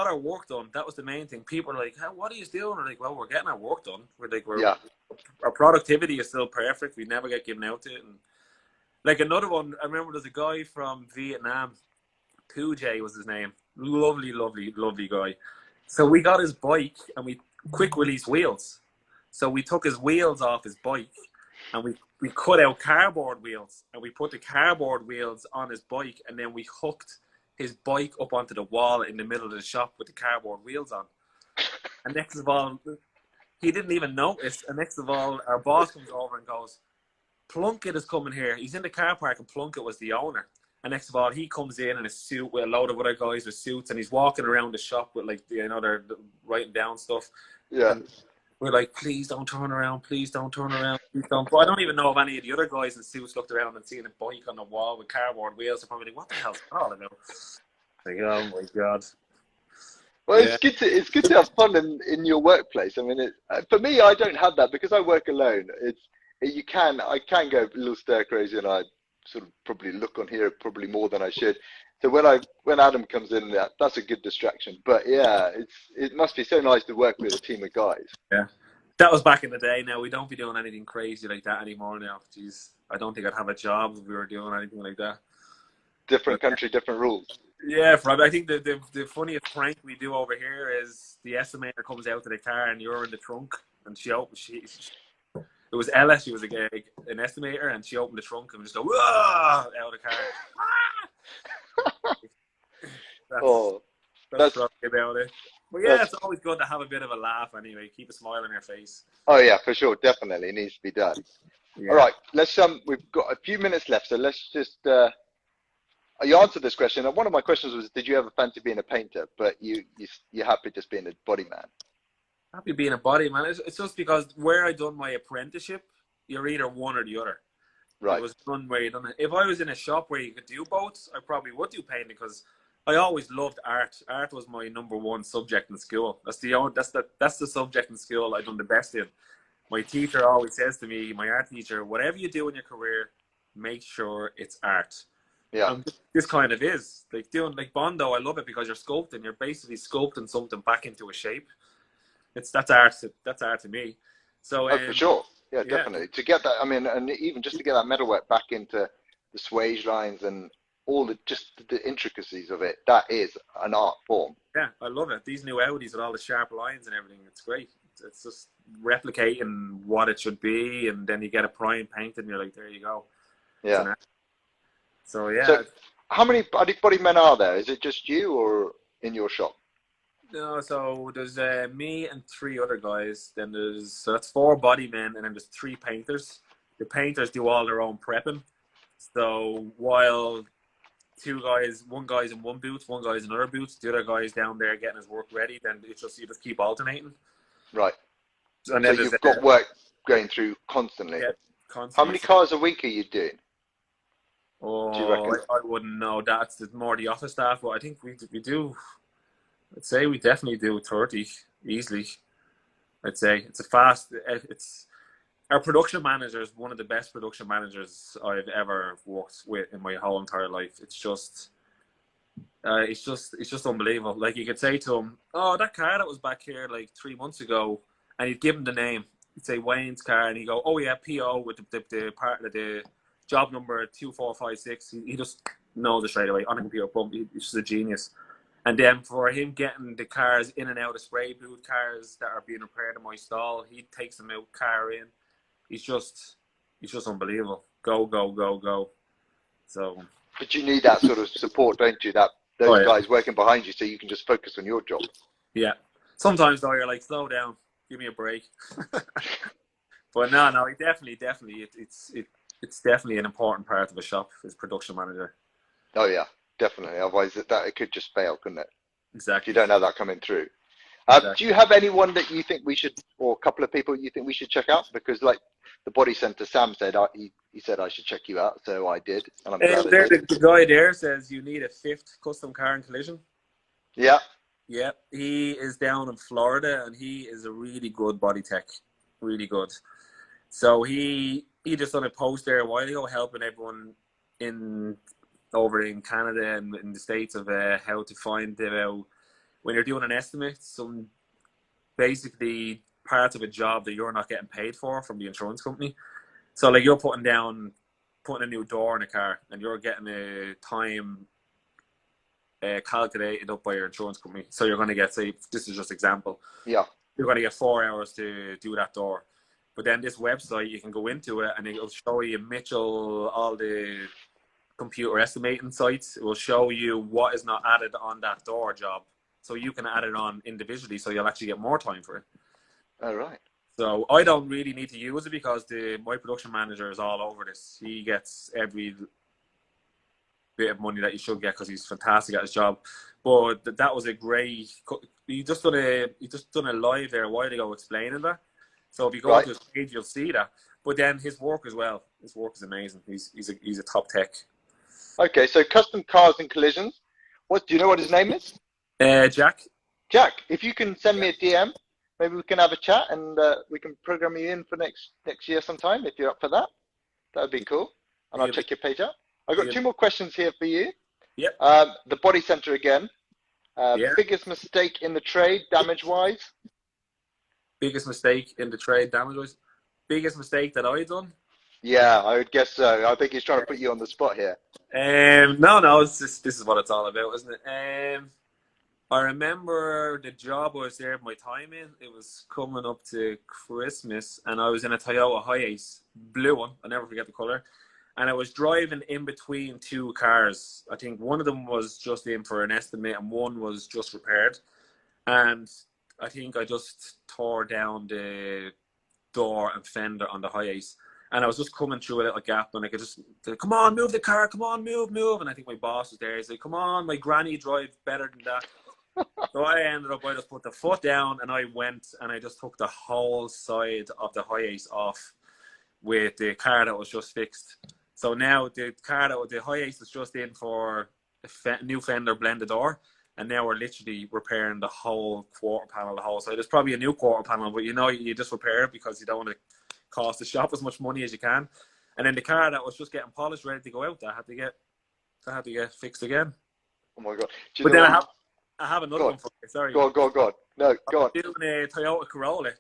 our work done. That was the main thing. People are like, hey, what are you doing? We're like, well, we're getting our work done. Our productivity is still perfect. We never get given out to it. And like another one, I remember there's a guy from Vietnam, Pooja was his name. Lovely, lovely, lovely guy. So we got his bike and we quick release wheels. So we took his wheels off his bike and we cut out cardboard wheels and we put the cardboard wheels on his bike and then we hooked his bike up onto the wall in the middle of the shop with the cardboard wheels on. And next of all, he didn't even notice. And next of all, our boss comes over and goes, Plunkett is coming here. He's in the car park and Plunkett was the owner. And next of all, he comes in a suit with a load of other guys with suits and he's walking around the shop with like, they're writing down stuff. yeah. And we're like, please don't turn around. Please don't turn around. Please don't. But I don't even know if any of the other guys in suits looked around and seen a bike on the wall with cardboard wheels. They're probably like, what the hell's that all about? Like, oh my God. Well, Yeah. it's good to have fun in your workplace. I mean, for me, I don't have that because I work alone. I can go a little stir crazy, and I sort of probably look on here probably more than I should. So when Adam comes in, that's a good distraction. But yeah, it must be so nice to work with a team of guys. Yeah, that was back in the day. Now we don't be doing anything crazy like that anymore. Now, jeez, I don't think I'd have a job if we were doing anything like that. Different country, different rules. Yeah, I think the funniest prank we do over here is the estimator comes out to the car and you're in the trunk, and it was Ella. She was an estimator, and she opened the trunk and we just go whoa out of the car. That's probably about it. But yeah, it's always good to have a bit of a laugh anyway. Keep a smile on your face. Oh yeah, for sure, definitely it needs to be done. Yeah. All right, let's we've got a few minutes left, so let's just you answered this question. And one of my questions was, did you ever fancy being a painter? But you're happy just being a body man. Happy being a body man. It's just because where I done my apprenticeship, you're either one or the other. Right. It was one where you done it. If I was in a shop where you could do both, I probably would do painting because I always loved art. Art was my number one subject in school. That's the subject in school I done the best in. My teacher always says to me, my art teacher, whatever you do in your career, make sure it's art. Yeah. And this kind of is like doing like Bondo. I love it because you're sculpting. You're basically sculpting something back into a shape. That's art. That's art to me. So for sure. Yeah, definitely. To get that, I mean, and even just to get that metalwork back into the swage lines and all the intricacies of it, that is an art form. Yeah, I love it. These new Audis with all the sharp lines and everything, it's great. It's just replicating what it should be, and then you get a prime paint and you're like, there you go. Yeah. So yeah. So how many body men are there? Is it just you or in your shop? No, so there's me and 3 other guys. Then that's 4 body men, and then there's 3 painters. The painters do all their own prepping. So while one guy's in one booth, one guy's in another booth, the other guy's down there getting his work ready. Then you just keep alternating. Right. And then so you've got work going through constantly. Yeah, constantly. How many cars a week are you doing? Do you Oh, reckon? I wouldn't know. That's more the office staff, but I think we do. I'd say we definitely do 30 easily. I'd say it's a fast. It's our production manager is one of the best production managers I've ever worked with in my whole entire life. It's just unbelievable. Like you could say to him, "Oh, that car that was back here like 3 months ago," and he'd give him the name. He'd say Wayne's car, and he'd go, "Oh yeah, PO with the part of the job number 2456." He just knows it straight away on a computer. Boom, he's just a genius. And then for him getting the cars in and out of spray booth, cars that are being repaired in my stall, he takes them out, car in. He's just unbelievable. Go, go, go, go. So. But you need that sort of support, don't you? That those guys working behind you, so you can just focus on your job. Yeah. Sometimes though, you're like, slow down, give me a break. But no, definitely, it's definitely an important part of a shop as production manager. Oh yeah, definitely. Otherwise, it could just fail, couldn't it? Exactly. If you don't have that coming through. Exactly. Do you have anyone that you think we should, or a couple of people you think we should check out? Because like the body center, Sam said he said I should check you out, so I did, and I'm glad I did. The guy there says you need a 5th custom car and collision. Yeah. Yeah, he is down in Florida, and he is a really good body tech, really good. So he just done a post there a while ago, helping everyone over in Canada and in the States of how to find out when you're doing an estimate, some basically parts of a job that you're not getting paid for from the insurance company. So like you're putting a new door in a car, and you're getting a time calculated up by your insurance company. So you're going to get, say, this is just example. Yeah. You're going to get 4 hours to do that door. But then this website, you can go into it and it'll show you Mitchell, all the computer estimating sites. It will show you what is not added on that door job. So you can add it on individually, so you'll actually get more time for it. All right. So I don't really need to use it because my production manager is all over this. He gets every bit of money that you should get because he's fantastic at his job. But that was a great. You just done a live there a while ago explaining that. So if you go to his page, you'll see that. But then his work as well. His work is amazing. He's a top tech. Okay, so custom cars and collisions. Do you know what his name is? Jack. Jack, if you can send me a DM, maybe we can have a chat and we can program you in for next year sometime if you're up for that. That would be cool. And I'll check your page out. I've got 2 more questions here for you. Yep. The body center again. Biggest mistake in the trade, damage-wise? Biggest mistake Damage-wise? Biggest mistake that I've done? Yeah, I would guess so. I think he's trying to put you on the spot here. No, this is what it's all about, isn't it? I remember the job I was there, my time in, it was coming up to Christmas, and I was in a Toyota Hiace, blue one, I'll never forget the colour. And I was driving in between 2 cars. I think one of them was just in for an estimate and one was just repaired. And I think I just tore down the door and fender on the Hiace. And I was just coming through a little gap and I could just, come on, move the car, come on, move. And I think my boss was there. He's like, come on, my granny drives better than that. So I just put the foot down and I went and I just took the whole side of the Hiace off with the car that was just fixed. So now the Hiace is just in for a new fender blended door, and now we're literally repairing the whole quarter panel, the whole side. There's probably a new quarter panel, but you just repair it because you don't want to cost the shop as much money as you can. And then the car that was just getting polished, ready to go out, that had to get fixed again. Oh my god! But then I have another one for you. Sorry. Go on. No, go on. I'm doing a Toyota Corolla.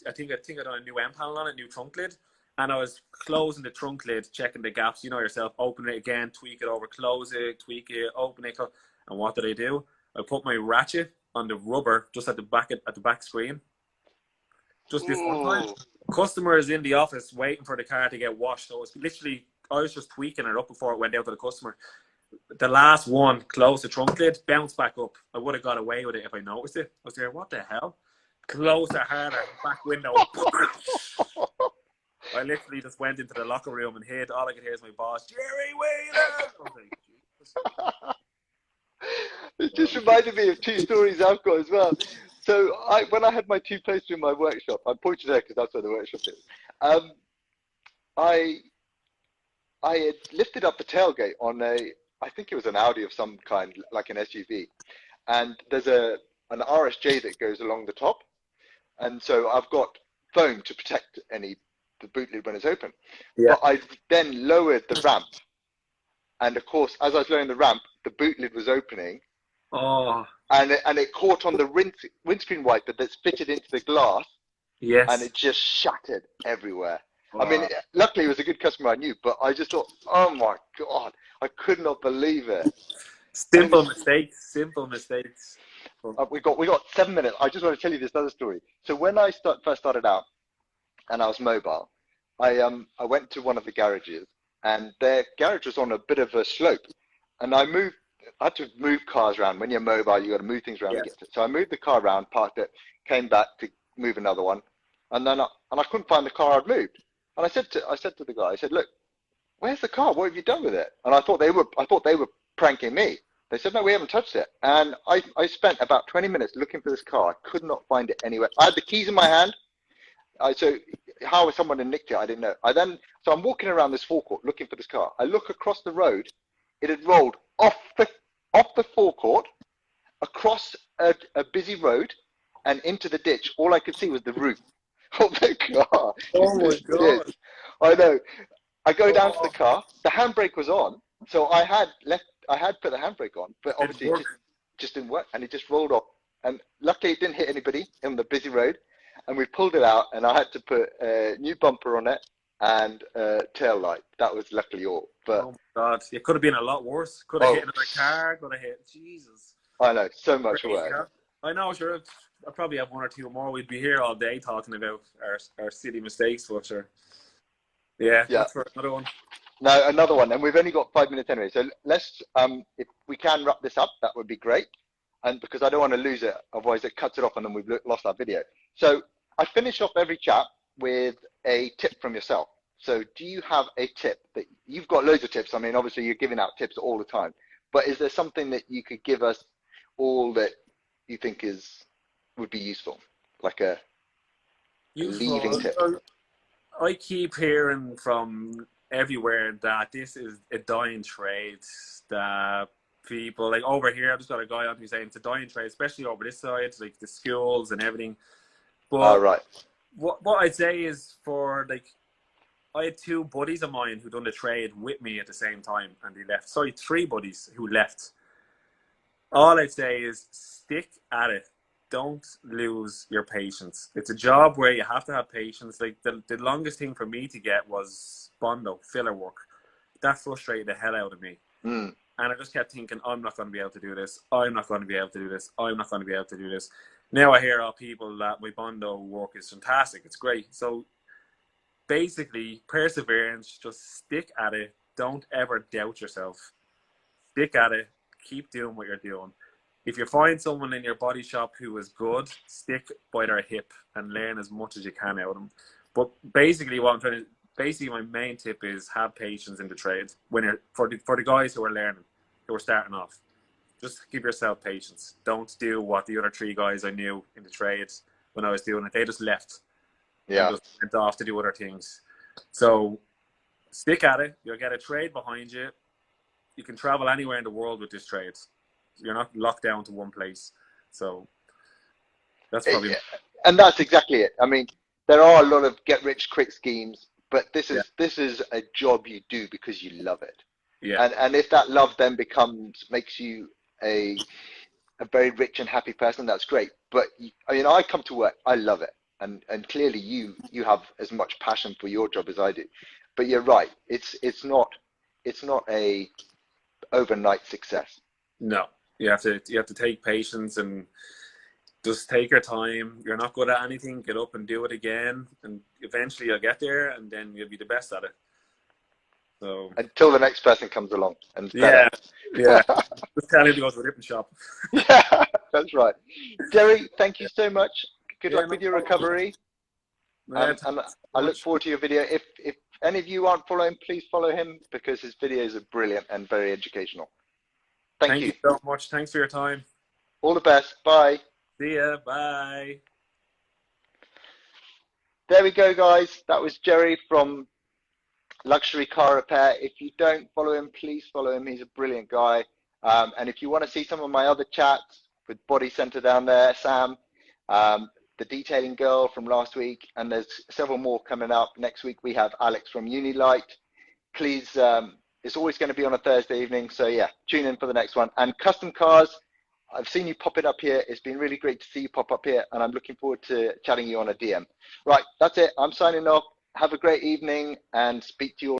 I think I done a new M panel on it, new trunk lid. And I was closing the trunk lid, checking the gaps, you know yourself, open it again, tweak it over, close it, tweak it, open it. And what did I do? I put my ratchet on the rubber just at the back screen. Just this one time. Customer is in the office waiting for the car to get washed. So it's literally, I was just tweaking it up before it went out to the customer. The last one, closed the trunk lid, bounced back up. I would have got away with it if I noticed it. I was there, what the hell? Closed it harder, back window. I literally just went into the locker room and hid. All I could hear is my boss, Gerry, wait! It just reminded me of 2 stories I've got as well. So when I had my 2 places in my workshop, I pointed there because that's where the workshop is. I had lifted up the tailgate on I think it was an Audi of some kind, like an SUV, and there's an RSJ that goes along the top, and so I've got foam to protect the boot lid when it's open. Yeah. But I then lowered the ramp, and of course, as I was lowering the ramp, the boot lid was opening, Oh, and it caught on the windscreen wiper that's fitted into the glass, and yes. it just shattered everywhere. I mean, Oh, luckily it was a good customer I knew, but I just thought, oh my God, I could not believe it. I mean, simple mistakes. Simple mistakes. we got 7 minutes. I just want to tell you this other story. So when I first started out and I was mobile, I went to one of the garages, and their garage was on a bit of a slope, and I had to move cars around. When you're mobile, you got to move things around to Yes. get to it. So I moved the car around, parked it, came back to move another one, and then I couldn't find the car I'd moved. And I said to the guy, I said, look, where's the car? What have you done with it? And I thought they were pranking me. They said, no, we haven't touched it. And I spent about 20 minutes looking for this car. I could not find it anywhere. I had the keys in my hand. So how someone had nicked it, I didn't know. So I'm walking around this forecourt looking for this car. I look across the road. It had rolled off the forecourt, across a busy road, and into the ditch. All I could see was the roof of the car Oh in my this God. ditch. I know. I go down to the Oh, car. The handbrake was on, so I had put the handbrake on, but didn't obviously it work. just didn't work, and it just rolled off. And luckily, it didn't hit anybody on the busy road. And we pulled it out, and I had to put a new bumper on it and a tail light. That was luckily all. But Oh my God. It could have been a lot worse. Could have hit another car. Could have hit. Jesus. I know, so much Crazy, worse. huh? I know, sure. I probably have one or two more. We'd be here all day talking about our silly mistakes, but sure. Yeah, Yeah. that's for another one. Now another one, and we've only got 5 minutes anyway. So let's, if we can wrap this up, that would be great. And because I don't want to lose it, otherwise it cuts it off, and then we've lost our video. So I finish off every chat with a tip from yourself. So do you have a tip that you've got loads of tips? I mean, obviously you're giving out tips all the time, but is there something that you could give us all that you think would be useful, like a leaving Useful. tip? I keep hearing from everywhere that this is a dying trade. That people like over here, I've just got a guy on who's saying it's a dying trade, especially over this side, like the schools and everything. All But right. what I'd say is for like, I had two buddies of mine who done the trade with me at the same time, and they left. Sorry, three buddies who left. All I'd say is stick at it. Don't lose your patience. It's a job where you have to have patience. Like the longest thing for me to get was Bondo, filler work. That frustrated the hell out of me. Mm. And I just kept thinking, I'm not going to be able to do this. I'm not going to be able to do this. I'm not going to be able to do this. Now I hear all people that my Bondo work is fantastic. It's great. So basically, perseverance, just stick at it. Don't ever doubt yourself. Stick at it. Keep doing what you're doing. If you find someone in your body shop who is good, stick by their hip and learn as much as you can out of them. But basically, my main tip is have patience in the trade. When you're for the guys who are learning, who are starting off, just give yourself patience. Don't do what the other three guys I knew in the trade when I was doing it. They just left and Yeah. just went off to do other things. So stick at it. You'll get a trade behind you. You can travel anywhere in the world with this trade. You're not locked down to one place. So that's probably And that's exactly it. I mean, there are a lot of get rich quick schemes, but this yeah. is a job you do because you love it. Yeah. And if that love then makes you a very rich and happy person, that's great. But I mean, I come to work, I love it, and clearly you have as much passion for your job as I do. But you're right, it's not a overnight success. No. You have to take patience and just take your time. You're not good at anything, get up and do it again, and eventually you'll get there, and then you'll be the best at it. So Until the next person comes along and yeah, better. yeah. Just tell him to go to the ripping shop. Yeah, that's right. Gerry, thank you so much. Good Yeah, luck no with your problem. recovery. Yeah, And I look forward to your video. If any of you aren't following, please follow him because his videos are brilliant and very educational. Thank you. Thank you so much. Thanks for your time. All the best. Bye. See ya. Bye. There we go, guys. That was Gerry from luxury car repair. If you don't follow him, please follow him. He's a brilliant guy. And if you want to see some of my other chats with Body Center down there, Sam, the detailing girl from last week, and there's several more coming up. Next week we have Alex from Unilight. Please, it's always going to be on a Thursday evening. So yeah, tune in for the next one. And custom cars, I've seen you pop it up here. It's been really great to see you pop up here, and I'm looking forward to chatting you on a DM. Right, that's it. I'm signing off. Have a great evening and speak to you all.